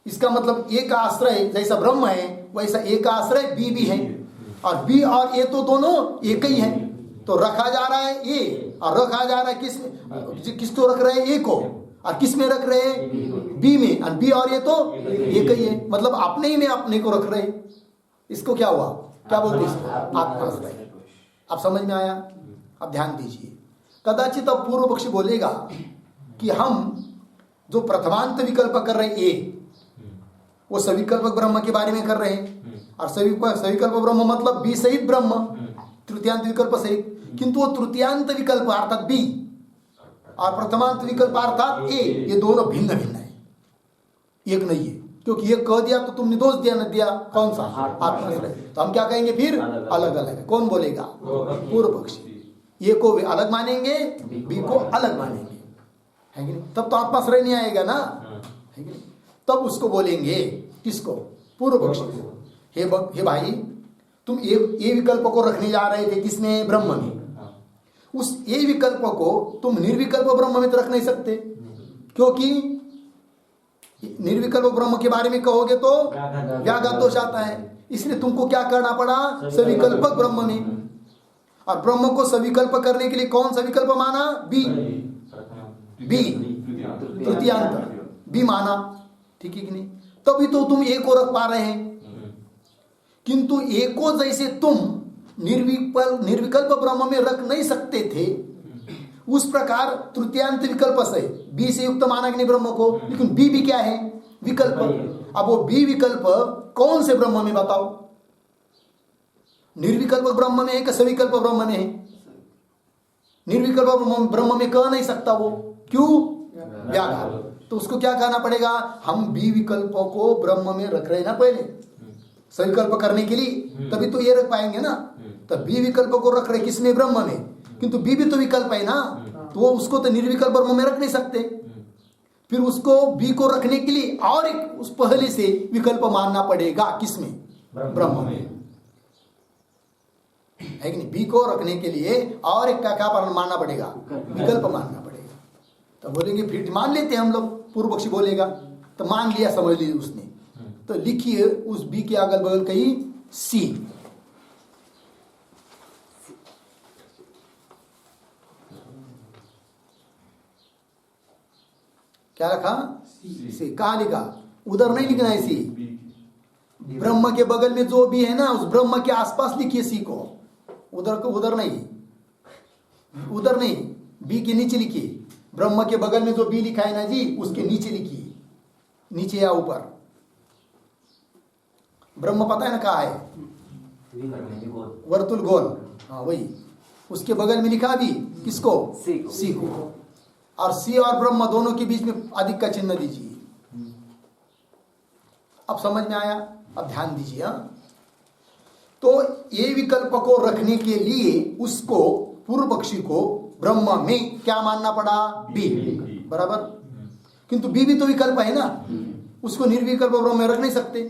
इसका मतलब एक आश्रय जैसा ब्रह्म है वैसा एक आश्रय बी भी है, और बी और ए तो दोनों एक ही है। तो रखा जा रहा है ए और रखा जा रहा है किसको रख रहे हैं, ए को, और किस में रख रहे हैं, बी में, और बी और ए तो एक ही है, मतलब अपने ही में अपने को रख रहे हैं। इसको क्या हुआ, क्या बोलते हैं इसको, आत्माश्रय। अब समझ में आया? अब ध्यान दीजिए। कदाचित अब पूर्व पक्षी बोलेगा कि हम जो प्रथमांत विकल्प कर रहे हैं ए, वो सविकल्पक ब्रह्म के बारे में कर रहे हैं, और सविकल्प ब्रह्म मतलब बी सहित ब्रह्म, तृतीयांत विकल्प सहित। किंतु वो तृतीयांत विकल्प अर्थात बी और प्रथमांत विकल्प अर्थात ए, ये दोनों भिन्न भिन्न है, एक नहीं है। क्योंकि ये कह दिया तो तुमने दोष दिया, न दिया, कौन सा, आत्माश्रय। तो हम क्या कहेंगे फिर, अलग अलग है। कौन बोलेगा, पूर्व पक्षी। ए को भी अलग मानेंगे, बी को अलग मानेंगे, है कि नहीं? तब तो आत्माश्रय नहीं आएगा ना, है कि नहीं? तब उसको बोलेंगे, किसको, पूर्व पक्षी को, हे भाई तुम ए विकल्प को रखने जा रहे थे किसमें, ब्रह्म में। उस ए विकल्प को तुम निर्विकल्प ब्रह्म में तो रख नहीं सकते, क्योंकि निर्विकल्प ब्रह्म के बारे में कहोगे तो व्याघात दोष आता है। इसलिए तुमको क्या करना पड़ा, सविकल्पक ब्रह्म में। और ब्रह्म को सविकल्प करने के लिए कौन सा विकल्प माना, बी तृतीयांत बी माना, ठीक है कि नहीं? तभी तो तुम ए को रख पा रहे हैं। किंतु ए को जैसे तुम निर्विकल्प ब्रह्म में रख नहीं सकते थे, उस प्रकार तृतीयांत विकल्प से बी से युक्त माना कि नहीं ब्रह्म को, लेकिन बी भी क्या है, विकल्प। अब वो बी विकल्प कौन से ब्रह्म में बताओ, निर्विकल्प ब्रह्म में है कि सविकल्प ब्रह्म में है? निर्विकल्प ब्रह्म में कह नहीं सकता वो, क्यों, व्याघात। तो उसको क्या कहना पड़ेगा, हम बी विकल्पों को ब्रह्म में रख रहे हैं ना पहले, सविकल्प करने के लिए, तभी तो ये रख पाएंगे ना। तो बी विकल्प को रख रहे किसमें, ब्रह्म में, किंतु बी भी तो विकल्प है ना, तो वो उसको तो निर्विकल्प ब्रह्म में रख नहीं सकते। फिर उसको बी को रखने के लिए और एक उस पहले से विकल्प मानना पड़ेगा, किसमें, ब्रह्म में, है कि नहीं? बी को रखने के लिए और एक क्या मानना पड़ेगा, विकल्प मानना पड़ेगा। तो बोलेंगे फिर मान लेते हैं हम लोग, पूर्व पक्षी बोलेगा, तो मान लिया, समझ लीजिए उसने। तो लिखिए उस बी के अगल बगल कहीं सी, क्या रखा, सी। कहां लिखा, उधर नहीं लिखना है सी, ब्रह्म के बगल में जो भी है ना, उस ब्रह्म के आसपास लिखिए सी को, उधर को, उधर नहीं, उधर नहीं, बी के नीचे लिखिए। ब्रह्म के बगल में जो बी लिखा है ना जी, उसके नीचे लिखिए, नीचे या ऊपर। ब्रह्म पता है ना कहाँ है, वर्तुल गोल, हाँ वही, उसके बगल में लिखा भी किसको, सी को। और सी और ब्रह्म दोनों के बीच में अधिक का चिन्ह दीजिए। अब समझ में आया? अब ध्यान दीजिए। तो ये विकल्प को रखने के लिए उसको, पूर्व पक्षी को ब्रह्म में क्या मानना पड़ा, बी, बराबर। किंतु बी भी तो विकल्प है ना, उसको निर्विकल्प ब्रह्म में रख नहीं सकते,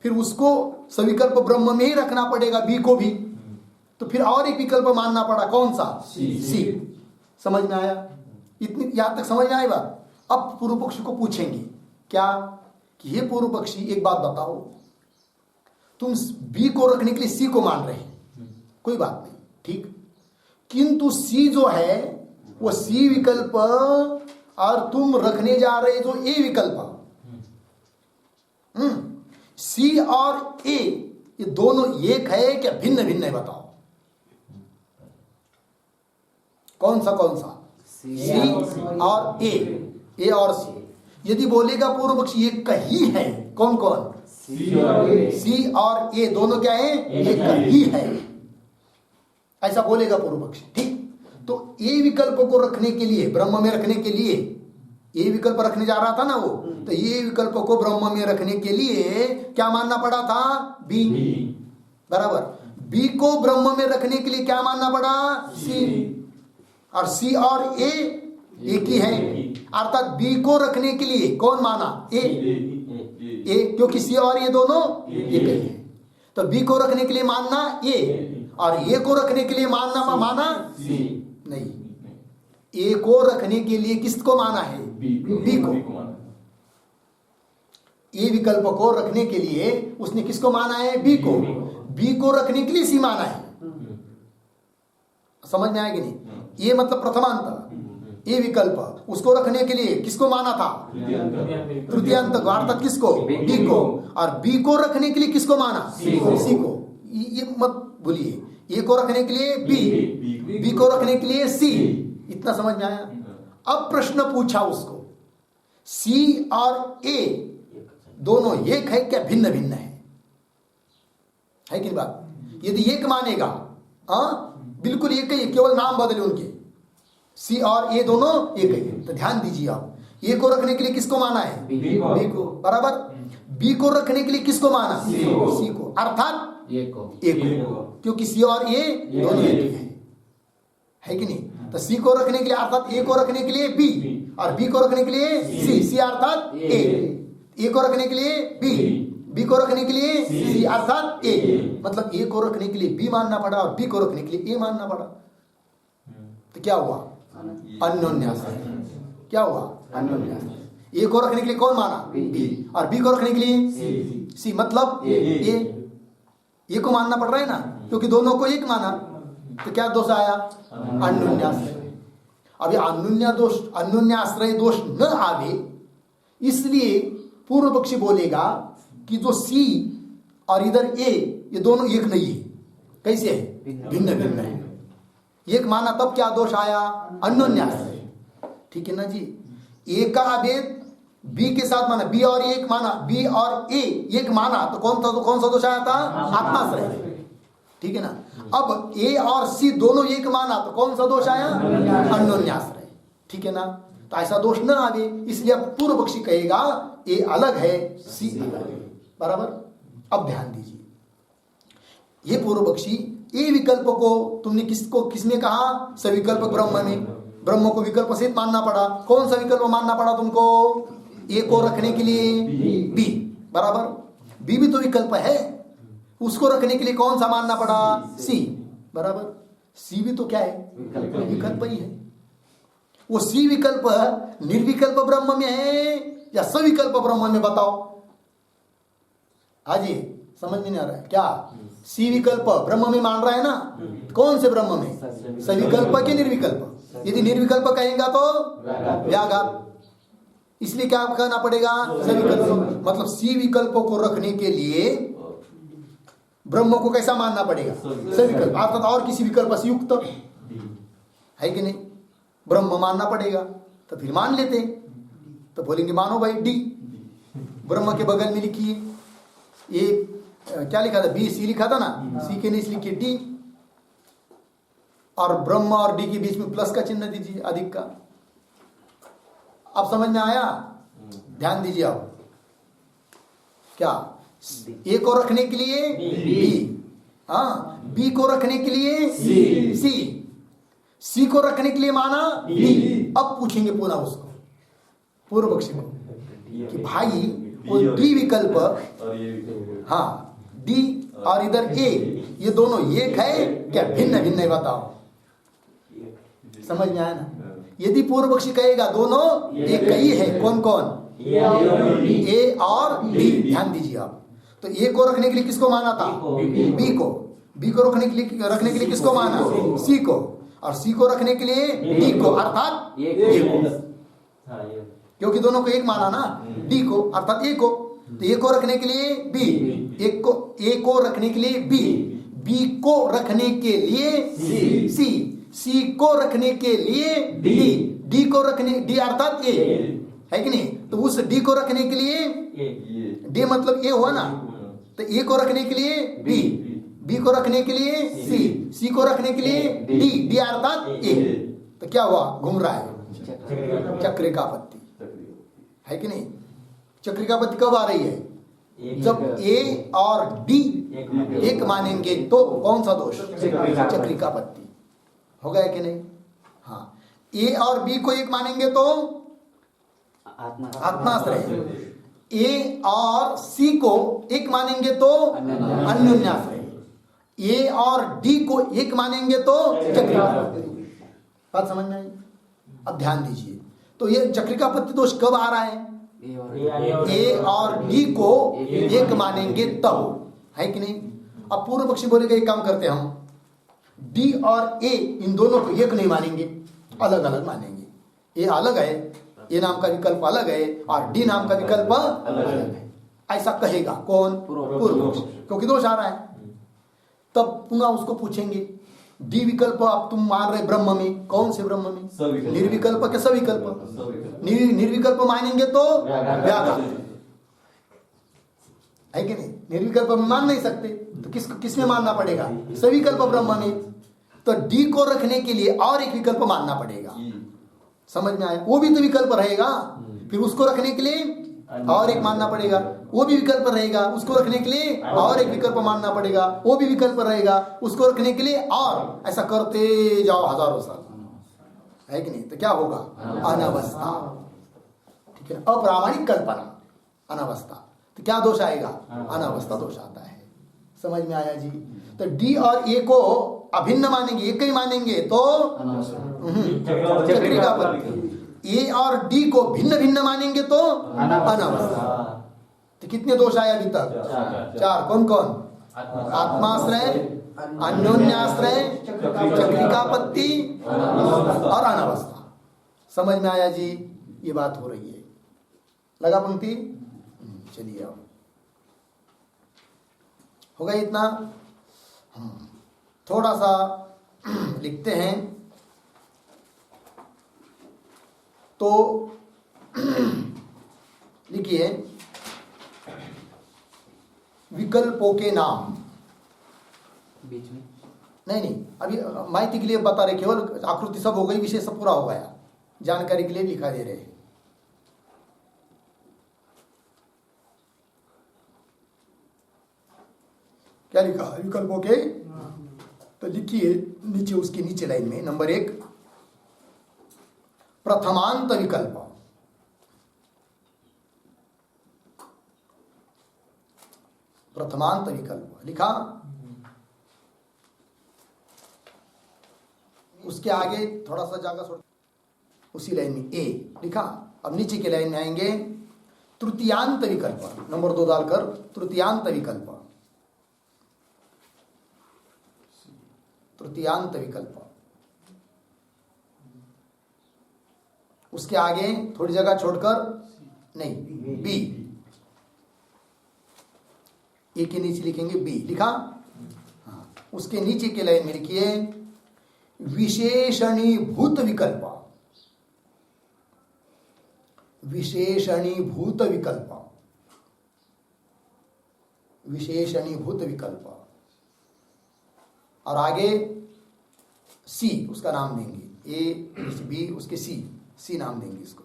फिर उसको सविकल्प ब्रह्म में ही रखना पड़ेगा, बी को भी। तो फिर और एक विकल्प मानना पड़ा, कौन सा, सी। समझ में आया? इतनी यहां तक समझ में आई बात? अब पूर्व पक्षी को पूछेंगे क्या, कि ये पूर्व पक्षी एक बात बताओ, तुम बी को रखने के लिए सी को मान रहे हैं, कोई बात नहीं, ठीक, किंतु सी जो है वो सी विकल्प और तुम रखने जा रहे जो ए विकल्प, सी और ए ये दोनों एक है क्या भिन्न भिन्न है, बताओ कौन सा कौन सा, सी और ए और सी। यदि बोलेगा पूर्व पक्षी ये कही है, कौन कौन, सी और ए दोनों क्या है, एक ही है, ऐसा बोलेगा पूर्व पक्षी, ठीक। तो ए विकल्प को रखने के लिए, ब्रह्म में रखने के लिए, ए विकल्प रखने जा रहा था ना वो, तो ये विकल्प को ब्रह्म में रखने के लिए क्या मानना पड़ा था, बी, बराबर। बी को ब्रह्म में रखने के लिए क्या मानना पड़ा, सी, और सी और ए एक ही है, अर्थात बी को रखने के लिए कौन माना, ए, क्योंकि सी और ए दोनों एक ही है। तो बी को रखने के लिए मानना ए, और ए को रखने के लिए मानना सी नहीं, ए को रखने के लिए किसको माना है? बी को। ए विकल्प को रखने के लिए उसने किसको माना है? बी को। बी को रखने के लिए सी माना है। समझ में आएगी नहीं? ये मतलब प्रथमांत। ए विकल्प उसको रखने के लिए किसको माना था? तृतीयांत को, अर्थात किसको? बी को। और बी को रखने के लिए किसको माना? सी को। ये मत भूलिए, ए को रखने के लिए बी को रखने के लिए सी। इतना समझ में आया? अब प्रश्न पूछा उसको, सी और ए दोनों एक है क्या भिन्न भिन्न है कि बात? यदि एक मानेगा, बिल्कुल एक ही, केवल नाम बदले उनके, सी और ए दोनों एक ही। तो ध्यान दीजिए आप, ए को रखने के लिए किसको माना है? बी को। बराबर। बी को रखने के लिए किसको माना? सी को, अर्थात ए को, क्योंकि सी और ए दोनों एक है कि नहीं? तो सी को रखने के लिए अर्थात ए को रखने के लिए बी, और बी को रखने के लिए सी अर्थात ए को रखने के लिए बी को रखने के लिए सी अर्थात ए। मतलब ए को रखने के लिए बी मानना पड़ा और बी को रखने के लिए ए मानना पड़ा। तो क्या हुआ? अन्योन्याश्रय। क्या हुआ? अन्योन्याश्रय। ए को रखने के लिए कौन माना? बी, और बी को रखने के लिए सी, मतलब ए को मानना पड़ रहा है ना, क्योंकि दोनों को एक माना। तो क्या दोष आया? अन्योन्याश्रय। अभी अन्योन्याश्रय दोष न आवे, इसलिए पूर्व पक्षी बोलेगा कि जो सी और इधर ए, ये दोनों एक नहीं है। कैसे है? भिन्न भिन्न है। एक माना तब क्या दोष आया? अन्योन्याश्रय। ठीक है ना जी? ए का अभेद बी के साथ माना, बी और एक माना, बी और ए एक माना, तो कौन सा दोष आया था? आत्माश्रय। ठीक है ना? अब ए और सी दोनों एक माना, तो कौन सा दोष आया? अन्योन्याश्रय। ठीक है ना? तो ऐसा दोष न आवे, इसलिए पूर्व पक्षी कहेगा ए अलग है, सी अलग है। बराबर। अब ध्यान दीजिए, ये पूर्व पक्षी ए विकल्प को तुमने किसमें कहा? सविकल्प ब्रह्म में। ब्रह्म को विकल्प सहित मानना पड़ा। कौन सा विकल्प मानना पड़ा तुमको? ए को रखने के लिए बी। बराबर। बी भी तो विकल्प है, उसको रखने के लिए कौन सा मानना पड़ा? सी। बराबर। सी भी तो क्या है? विकल्प ही है। वो सी विकल्प निर्विकल्प ब्रह्म में है या सविकल्प ब्रह्म में? बताओ। हाजी, समझ में नहीं आ रहा है क्या? सी विकल्प ब्रह्म में मान रहा है ना? कौन से ब्रह्म में? सविकल्प के निर्विकल्प? यदि निर्विकल्प कहेगा तो व्याघात, इसलिए क्या कहना पड़ेगा? सविकल्प। मतलब सी विकल्प को रखने के लिए ब्रह्म को कैसा मानना पड़ेगा? सविकल्प, अर्थात और किसी विकल्प से युक्त है कि नहीं? ब्रह्म मानना पड़ेगा। तो फिर मान लेते, तो बोलेंगे मानो भाई डी। ब्रह्म के बगल में लिखिए, ये क्या लिखा था? बी सी लिखा था ना, सी के नीचे लिखिए डी, और ब्रह्म और डी के बीच में प्लस का चिन्ह दीजिए, अधिक का। अब समझ में आया? ध्यान दीजिए। अब क्या? ए को रखने के लिए बी, हाँ, बी को रखने के लिए सी, सी को रखने के लिए माना डी। अब पूछेंगे पुनः उसको, पूर्व पक्षी को, कि भाई वो डी विकल्प, हाँ, डी और इधर ए, ये दोनों एक है क्या भिन्न भिन्न है? बताओ। समझ में आया ना? यदि पूर्व पक्षी कहेगा दोनों एक ही है, कौन कौन? ए और डी। ध्यान दीजिए आप। तो ए को रखने के लिए किसको माना था? बी को। बी को रखने के लिए किसको माना? सी को। और सी को रखने के लिए डी को, अर्थात ए को, क्योंकि दोनों को एक माना ना, डी को अर्थात ए को। तो ए को रखने के लिए बी, ए को रखने के लिए बी, बी को रखने के लिए सी को रखने के लिए डी को रखने, डी अर्थात ए है कि नहीं? तो उस डी को रखने के लिए डी मतलब ए हुआ ना, तो ए को रखने के लिए बी को रखने के लिए सी को रखने के लिए डी अर्थात ए। तो क्या हुआ? घूम रहा है चक्रिकापत्ति, है कि नहीं? चक्रिकापत्ति कब आ रही है? जब ए और डी एक मानेंगे तो कौन सा दोष? चक्रिकापत्ति। हो गया कि नहीं? हाँ। ए और बी को एक मानेंगे तो आत्माश्रय। ए और सी को एक मानेंगे तो अन्योन्याश्रय। ए और डी को एक मानेंगे तो चक्रिकापत्ति। बात समझ में आई? अब ध्यान दीजिए, तो ये चक्रिकापत्ति दोष कब आ रहा है? ए और डी को एक मानेंगे तब, है कि नहीं? अब पूर्व पक्षी बोलेगा एक काम करते हैं हम, डी और ए इन दोनों को एक नहीं मानेंगे, अलग अलग मानेंगे। ए अलग है, ए नाम का विकल्प अलग है और डी नाम का विकल्प अलग है, ऐसा कहेगा कौन? पूर्व पक्षी, क्योंकि दोष आ रहा है। तब पुनः उसको पूछेंगे डी विकल्प आप तुम मान रहे ब्रह्म में, कौन से ब्रह्म में? निर्विकल्प के सविकल्प। निर्विकल्प मानेंगे तो व्याघात, है कि नहीं? निर्विकल्प में मान नहीं सकते, तो किस में मानना पड़ेगा? सविकल्प ब्रह्म में। तो डी को रखने के लिए और एक विकल्प मानना पड़ेगा, समझ में आया? वो भी तो विकल्प रहेगा, फिर उसको रखने के लिए और एक मानना पड़ेगा, वो भी विकल्प रहेगा, उसको रखने के लिए और एक विकल्प मानना पड़ेगा, वो भी विकल्प रहेगा, उसको रखने के लिए और, ऐसा करते जाओ हजारों साल, है कि नहीं? तो क्या होगा? अनावस्था, ठीक है? अप्रामाणिक कल्पना, अनावस्था। तो क्या दोष आएगा? अनावस्था दोष आता है। समझ में आया जी? तो डी और ए को अभिन्न मानेंगे, एक ही मानेंगे तो चक्रिकापत्ति। ए और डी को भिन्न भिन्न मानेंगे तो अनावस्था। तो कितने दोष आए अभी तक? चार। कौन कौन? आत्माश्रय, अन्योन्याश्रय, चक्रिकापत्ति और अनावस्था। समझ में आया जी? ये बात हो रही है। लगा पंक्ति? चलिए अब होगा इतना। थोड़ा सा लिखते हैं तो लिखिए, विकल्पों के नाम बीच में नहीं, अभी माहिती के लिए बता रहे, केवल आकृति सब हो गई, विषय सब पूरा हो गया, जानकारी के लिए लिखा दे रहे हैं। क्या लिखा? विकल्पों के, तो लिखिए नीचे, उसके नीचे लाइन में नंबर 1 प्रथमांत विकल्प। प्रथमांत विकल्प लिखा, उसके आगे थोड़ा सा जगह छोड़, उसी लाइन में ए लिखा। अब नीचे के लाइन में आएंगे तृतीयांत विकल्प, नंबर 2 डालकर तृतीयांत विकल्प, तृतीयांत विकल्प। उसके आगे थोड़ी जगह छोड़कर, नहीं, बी, ए के नीचे लिखेंगे बी, लिखा? हाँ। उसके नीचे के लाइन में लिखिए विशेषणीभूत विकल्प, विशेषणीभूत विकल्प, विशेषणीभूत विकल्प। और आगे सी उसका नाम देंगे, ए बी उसके सी नाम देंगे इसको,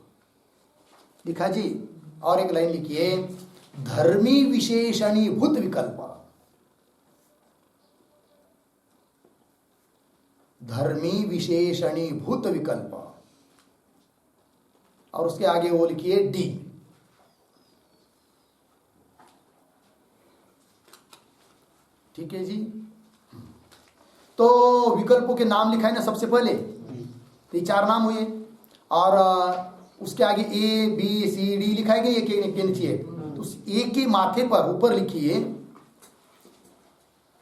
लिखा जी? और एक लाइन लिखिए धर्मी विशेषणीभूत विकल्प, धर्मी विशेषणीभूत विकल्प। और उसके आगे वो लिखिए डी, ठीक है जी? तो विकल्पों के नाम लिखा है ना सबसे पहले, तो ये 4 नाम हुए, और उसके आगे ए बी सी डी लिखा है, एक के नीचे। तो उस ए के माथे पर ऊपर लिखिए,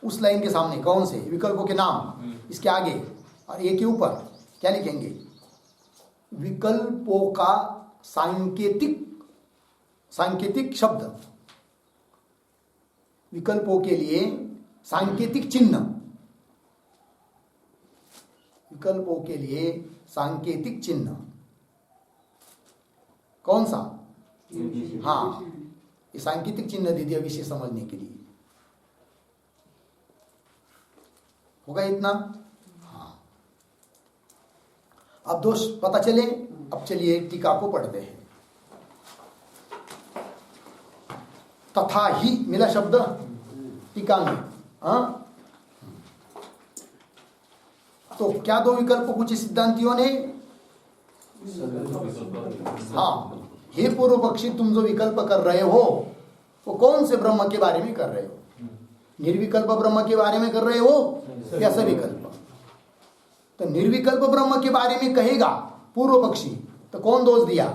उस लाइन के सामने कौन से विकल्पों के नाम, इसके आगे, और ए के ऊपर क्या लिखेंगे? विकल्पों का सांकेतिक शब्द, विकल्पों के लिए सांकेतिक चिन्ह, विकल्पों के लिए सांकेतिक चिन्ह कौन सा? हाँ, ये सांकेतिक चिन्ह दे दिया विषय समझने के लिए। होगा इतना? हाँ। अब दोष पता चले। अब चलिए टीका को पढ़ते हैं। तथा ही मिला शब्द टीका में, हाँ? तो क्या 2 विकल्प पूछे सिद्धांतियों ने? हाँ, हे पूर्व पक्षी, तुम जो विकल्प कर रहे हो वो कौन से ब्रह्म के बारे में कर रहे हो? निर्विकल्प ब्रह्म के बारे में कर रहे हो या सविकल्प? तो निर्विकल्प ब्रह्म के बारे में कहेगा पूर्व पक्षी, तो कौन दोष दिया?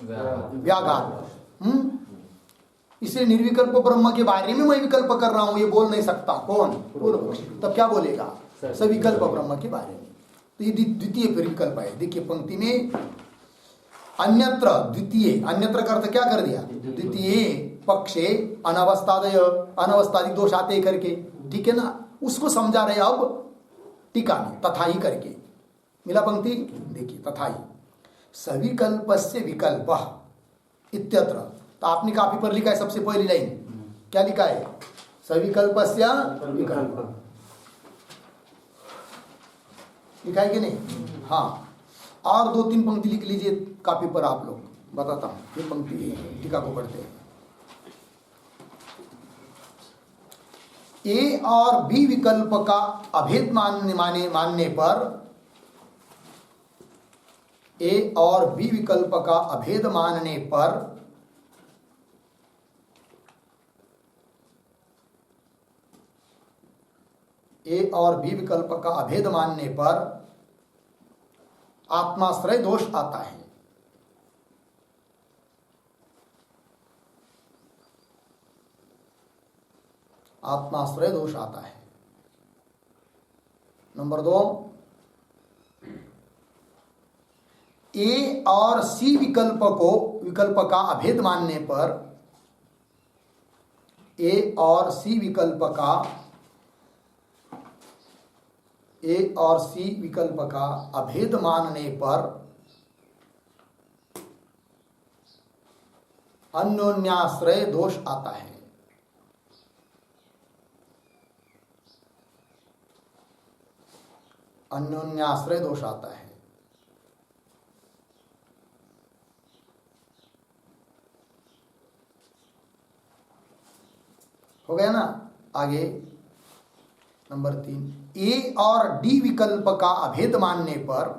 व्याघात। इसलिए निर्विकल्प ब्रह्म के बारे में मैं विकल्प कर रहा हूं, ये बोल नहीं सकता कौन? पूर्व पक्षी। तब क्या बोलेगा? सविकल्प ब्रह्म के बारे में। तो ये द्वितीय फिर विकल्प है। देखिए पंक्ति में अन्यत्र द्वितीय, अन्यत्र का अर्थ क्या कर दिया? द्वितीय पक्षे अनवस्थादय, अनवस्थादिक दोष आते करके, ठीक है ना, उसको समझा रहे अब टीका में तथा ही करके। मिला पंक्ति? देखिए तथा ही सविकल्पस्य विकल्प इत्यत्र। तो आपने काफी पर लिखा है सबसे पहली लाइन, क्या लिखा है? सविकल्पस्य विकल्प लिखा है कि नहीं? हाँ, और 2-3 पंक्ति लिख लीजिए कापी पर आप लोग, बताता हूं ये पंक्ति टीका को पढ़ते हैं। ए और बी विकल्प का अभेद मानने पर, ए और बी विकल्प का अभेद मानने पर ए और बी विकल्प का अभेद मानने पर आत्माश्रय दोष आता है। आत्माश्रय दोष आता है। नंबर 2, ए और सी विकल्प का अभेद मानने पर, ए और सी विकल्प का अभेद मानने पर अन्योन्याश्रय दोष आता है। अन्योन्याश्रय दोष आता है। हो गया ना? आगे नंबर 3, ए और डी विकल्प का अभेद मानने पर,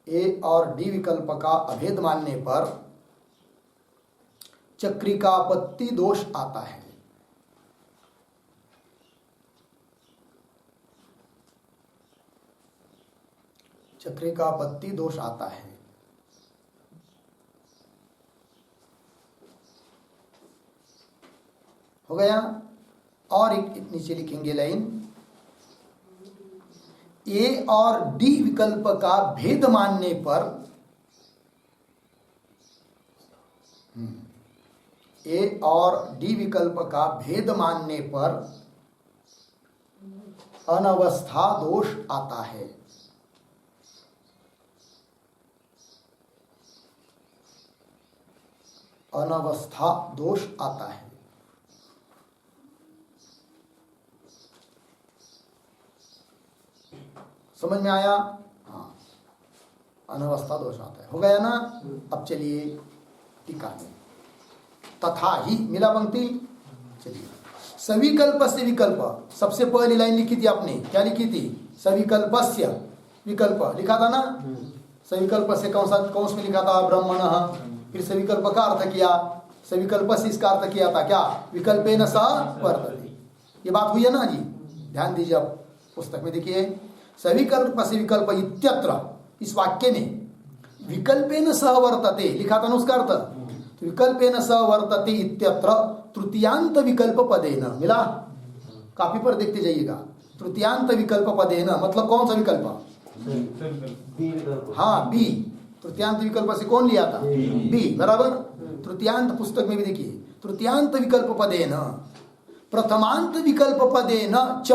ए और डी विकल्प का अभेद मानने पर चक्रिकापत्ति दोष आता है। चक्रिकापत्ति दोष आता है। हो गया? और एक नीचे लिखेंगे लाइन, ए और डी विकल्प का भेद मानने पर, ए और डी विकल्प का भेद मानने पर अनवस्था दोष आता है। अनवस्था दोष आता है। समझ में आया? हाँ, अनवस्था दोष आता है। हो गया ना? अब चलिए टीका में तथा ही, मिला पंक्ति? चलिए, सविकल्प से विकल्प, सबसे पहली लाइन लिखी थी आपने, क्या लिखी थी? सविकल्पस्य विकल्प लिखा था ना? सविकल्प से कौन में लिखा था? ब्रह्मणः। फिर सविकल्प का अर्थ किया, सविकल्प से इसका अर्थ किया था क्या? विकल्पेन सह वर्तते। ये बात हुई है ना जी? ध्यान दीजिए, आप पुस्तक में देखिए, सविकल्प से विकल्प इत्यत्र, इस वाक्य में विकल्पेन सह वर्तते लिखा था ना उसका अर्थ? तो विकल्पेन सह वर्तते इत्यत्र तृतीयांत विकल्प पदेन, मिला? काफी पर देखते जाइएगा। तृतीयांत विकल्प पदेन मतलब कौन सा विकल्प? हाँ, बी। तृतीयांत विकल्प से कौन लिया था? बी, बराबर। तृतीयांत पुस्तक में भी देखिए, तृतीयांत विकल्प पदेन, प्रथमांत विकल्प पदेन च।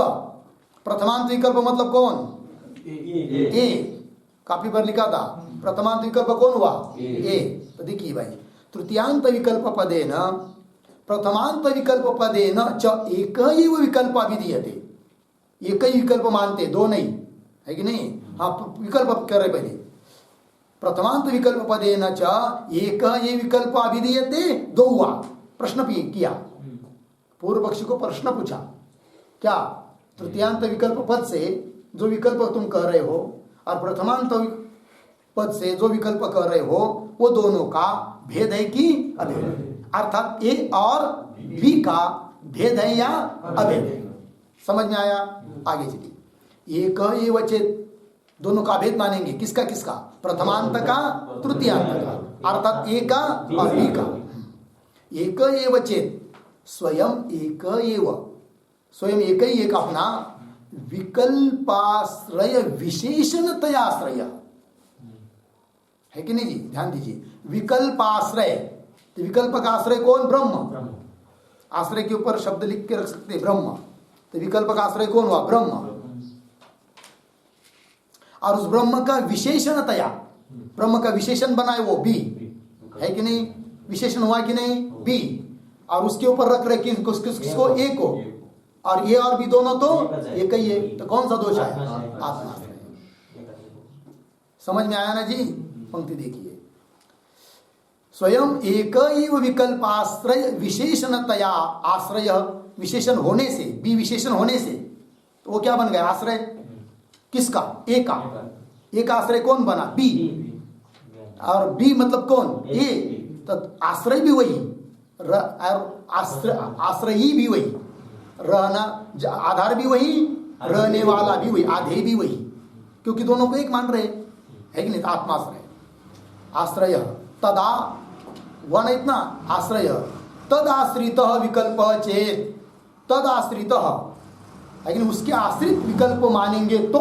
प्रथमांत विकल्प मतलब कौन? ए। काफी पर लिखा था प्रथमांत विकल्प कौन हुआ? ए। तो देखिए भाई, तृतीयांत विकल्प पदेन प्रथमांत विकल्प पदेन च एक ही विकल्प अभिधीयते। एक ही विकल्प मानते, दो नहीं, है कि नहीं? हाँ, विकल्प कर रहे पहले। प्रथमांत विकल्प पदेन च एक ही विकल्प अभिधीयते, दो हुआ। प्रश्न किया, पूर्व पक्षी को प्रश्न पूछा, क्या तृतीयांत विकल्प पद से जो विकल्प तुम कह रहे हो और प्रथमांत पद से जो विकल्प कह रहे हो, वो दोनों का भेद है कि अभेद है? अर्थात ए और बी का भेद है या अभेद है? समझ में आया? आगे चलिए, एक एव चेत, दोनों का भेद मानेंगे। किसका किसका? प्रथमांत का, तृतीयांत का, अर्थात ए का और बी का। एक एव चेत, स्वयं एक एव, स्वयं एक ही एक अपना विकल्पाश्रय विशेषणतयाश्रय है कि नहीं जी? ध्यान दीजिए, विकल्पाश्रय, तो विकल्प का आश्रय कौन? ब्रह्म। आश्रय के ऊपर शब्द लिख के रख सकते हैं ब्रह्म, तो विकल्प का आश्रय कौन हुआ? ब्रह्म। और उस ब्रह्म का विशेषणतया, ब्रह्म का विशेषण बनाए वो बी है कि नहीं? विशेषण हुआ कि नहीं? बी। और उसके ऊपर रख रहे किसको? ए को। और ए और बी दोनों तो एक ही है, तो कौन सा दोष आया? आत्माश्रय। समझ में आया ना जी? पंक्ति देखिए, स्वयं एक विकल्पाश्रय विशेषणतया, आश्रय विशेषण होने से, बी विशेषण होने से, तो वो क्या बन गया? आश्रय किसका? ए का। ए का आश्रय कौन बना? बी। और बी मतलब कौन? ए। तो आश्रय भी वही, आश्रयी भी वही, रहना आधार भी वही, रहने वाला भी वही, आधेय भी वही, क्योंकि दोनों को एक मान रहे है कि नहीं? आत्माश्रय। आश्रय तदा वन इतना आश्रय तदाश्रित विकल्प चेत, तदाश्रित है कि उसके आश्रित विकल्प मानेंगे तो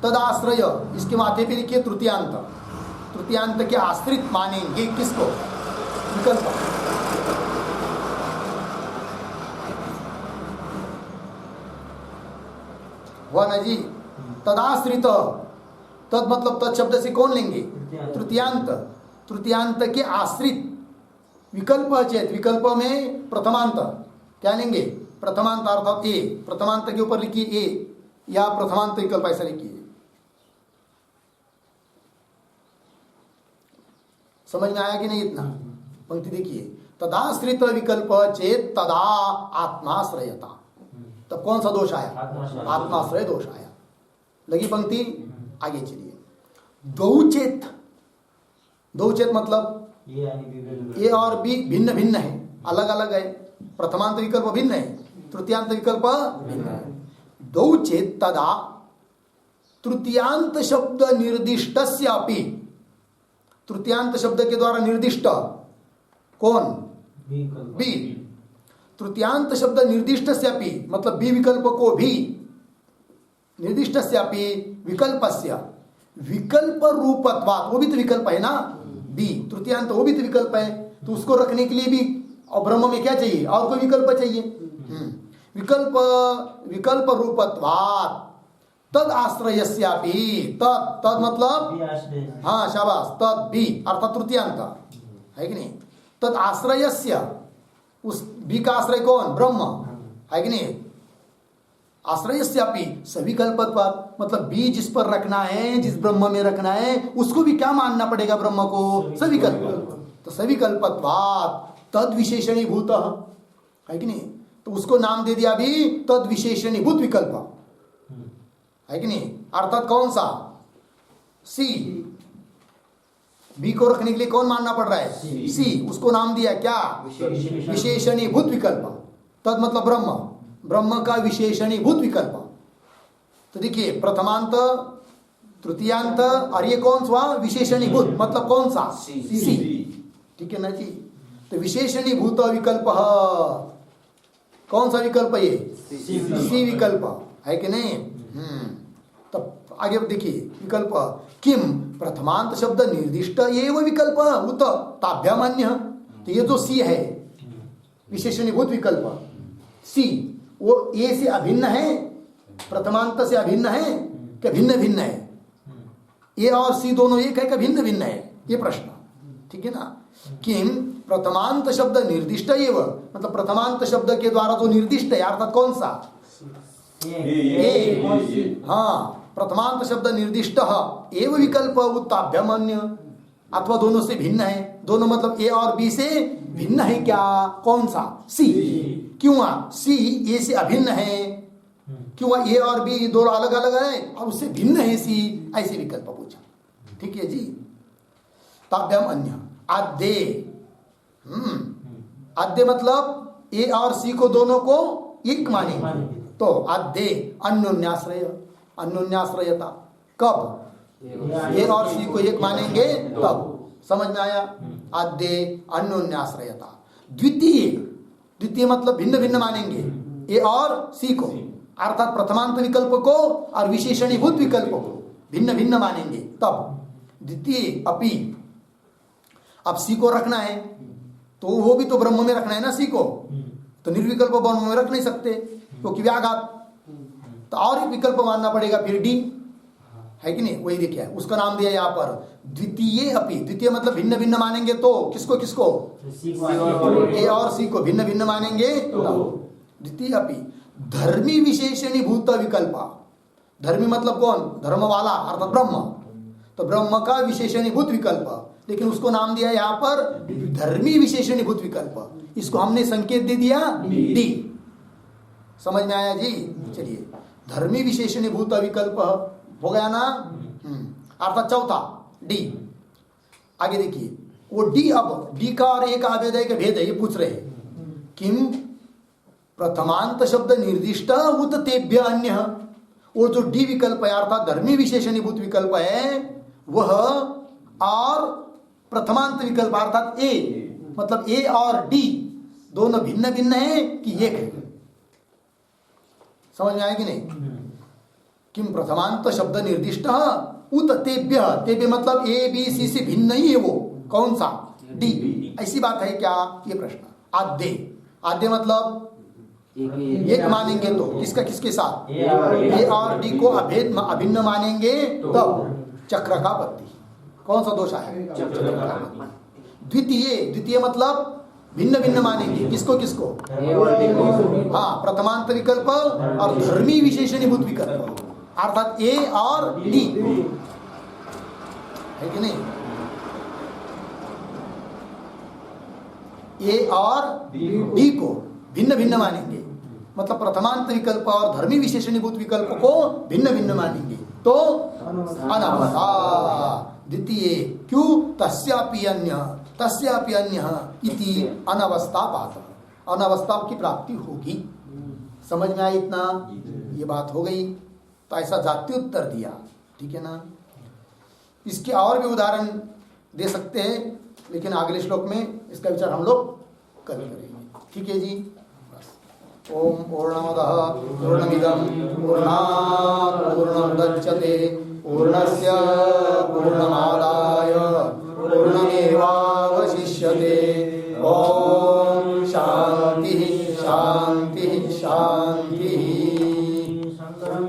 तदाश्रय, इसके माथे पे लिखिए तृतीयांत, तृतीयांत के आश्रित मानेंगे किसको? विकल्प। हुआ ना जी? तदाश्रित, तद मतलब तद शब्द से कौन लेंगे? तृतीयांत। तृतीयांत के आश्रित विकल्प चेत, विकल्प में प्रथमांत क्या लेंगे? प्रथमांत अर्थात ए, प्रथमांत के ऊपर लिखिए ए, या प्रथमांत विकल्प ऐसा लिखिए। समझ में आया कि नहीं? इतना पंक्ति देखिए, तदाश्रित विकल्प चेत तदा आत्माश्रयता, तब कौन सा दोष आया? आत्माश्रय दोष आया। लगी पंक्ति? आगे चलिए। दो चेत, दो चेत मतलब ए और बी भिन्न भिन्न है, अलग अलग है। प्रथमांत विकल्प भिन्न है, तृतीयांत विकल्प भिन्न है। दो चेत तदा तृतीयांत शब्द निर्दिष्टस्य अपि, तृतीयांत शब्द के द्वारा निर्दिष्ट कौन? बी। तृतीयांत शब्द निर्दिष्टस्य अपि मतलब बी विकल्प को भी, निर्दिष्टस्य अपि विकल्पस्य, विकल्प रूपत्वात्, वो भी तो विकल्प है ना बी, तृतीयांत वो भी तो विकल्प है, तो उसको रखने के लिए भी और ब्रह्म में क्या चाहिए? और कोई विकल्प चाहिए। विकल्प, विकल्प रूपत्वात् तद आश्रयस्यापि, तद, तद मतलब हाँ शाबाश, तद भी अर्थात तृतीयांत है कि नहीं? तद आश्रयस्य, उस बी का आश्रय कौन? ब्रह्म है कि नहीं? आश्रयस्यापि सविकल्पत्वात् मतलब बी जिस पर रखना है, जिस ब्रह्म में रखना है, उसको भी क्या मानना पड़ेगा? ब्रह्म को सविकल्प। तो सविकल्पत्वात् तद विशेषणीभूत है कि नहीं? तो उसको नाम दे दिया भी तद विशेषणीभूत विकल्प है कि नहीं? अर्थात कौन सा? सी। बी को रखने के लिए कौन मानना पड़ रहा है? सी। उसको नाम दिया क्या? विशेषणीभूत विकल्प। तद मतलब ब्रह्म, ब्रह्म का विशेषणीभूत विकल्प। तो देखिए, प्रथमांत, तृतीयांत और ये कौन सा? विशेषणीभूत मतलब कौन सा? सी। ठीक है ना जी? तो विशेषणीभूत विकल्प कौन सा विकल्प? ये सी विकल्प है कि नहीं? तब आगे देखिए, विकल्प किम प्रथमांत शब्द निर्दिष्ट एव विकल्प उत ताभ्यामान्य, तो ये तो सी है विशेषणीभूत विकल्प। सी वो ए से अभिन्न है, प्रथमांत से अभिन्न है क्या भिन्न भिन्न है? ए और सी दोनों एक है क्या भिन्न भिन्न है? ये प्रश्न, ठीक है ना? किम प्रथमांत शब्द निर्दिष्ट एव मतलब प्रथमांत शब्द के द्वारा जो निर्दिष्ट है अर्थात कौन सा? ए। हाँ, प्रथमांत शब्द निर्दिष्ट एव विकल्प उत्ताभ्यामान्य, अथवा दोनों से भिन्न है, दोनों मतलब ए और बी से भिन्न है क्या? कौन सा? सी। क्यों? सी ए से अभिन्न है, क्यों? ए और बी दोनों अलग अलग है और उससे भिन्न है सी, ऐसे विकल्प पूछा। ठीक है जी? ताभ्याम अन्य आद्य, आद्य मतलब ए और सी को दोनों को एक मानेंगे, तो आद्य अन्योन्याश्रय अन्योन्याश्रयता। कब? ए और सी को एक मानेंगे तब। समझ में आया? आद्य अन्योन्याश्रयता। द्वितीय, द्वितीय मतलब भिन्न भिन्न मानेंगे ए और सी को, अर्थात प्रथमांत विकल्प को और विशेषणीभूत विकल्प को भिन्न भिन्न मानेंगे तब। द्वितीय अपि, अब सी को रखना है तो वो भी तो ब्रह्म में रखना है ना, सी को तो निर्विकल्प ब्रह्म में रख नहीं सकते क्योंकि व्याघात, तो और एक विकल्प मानना पड़ेगा फिर डी, है कि नहीं? वही देखिए उसका नाम दिया यहाँ पर द्वितीय अपि। द्वितीय मतलब भिन्न भिन्न मानेंगे तो किसको किसको? ए और सी को भिन्न भिन्न मानेंगे तो। द्वितीय अपि धर्मी विशेषणीभूत विकल्प। धर्मी मतलब कौन? धर्म वाला अर्थात ब्रह्म, तो ब्रह्म का विशेषणीभूत विकल्प, लेकिन उसको नाम दिया यहाँ पर धर्मी विशेषणीभूत विकल्प। इसको हमने संकेत दे दिया डी। समझ में आया जी? चलिए, धर्मी विशेषणीभूत विकल्प हो गया ना, अर्थात चौथा डी। आगे देखिए वो डी, अब डी का और ए का अभेद का भेद है, ये पूछ रहे हैं। किम प्रथमांत शब्द निर्दिष्ट उत तेभ्य अन्य। वो जो डी विकल्प है अर्थात धर्मी विशेषणीभूत विकल्प है वह और प्रथमांत विकल्प अर्थात ए, मतलब ए और डी दोनों भिन्न भिन्न है कि एक है? समझ में आया कि नहीं? किम प्रथमांत शब्द निर्दिष्ट उत तेभ्य, तेभ्य मतलब ए बी सी से भिन्न ही है वो, कौन सा? डी। ऐसी बात है क्या? ये प्रश्न। आद्य, आद्य मतलब एक मानेंगे तो किसका किसके साथ? ए और डी को अभेद अभिन्न मानेंगे तब चक्र का पत्ती। कौन सा दोष है? द्वितीय, द्वितीय मतलब भिन्न भिन्न मानेंगे किसको किसको? हाँ, प्रथमांत विकल्प और धर्मी विशेषणीभूत विकल्प अर्थात ए और डी, है कि नहीं? ए और डी को भिन्न भिन्न मानेंगे, मतलब प्रथमांत विकल्प और धर्मी विशेषणीभूत विकल्प को भिन्न भिन्न मानेंगे तो अनावस्था। द्वितीय क्यों? तस्यापि अन्य, तस्यापि अन्य इति अनावस्थापात, अनावस्था की प्राप्ति होगी। समझ में आई? इतना ये बात हो गई। तो ऐसा जाति उत्तर दिया, ठीक है ना? इसके और भी उदाहरण दे सकते हैं, लेकिन अगले श्लोक में इसका विचार हम लोग कल करेंगे। ठीक है जी? ओम पूर्णमदः पूर्णमिदं पूर्णात् पूर्णमुदच्यते पूर्णस्य पूर्णमादाय पूर्णमेवावशिष्यते। ओम शांति शांति शांति।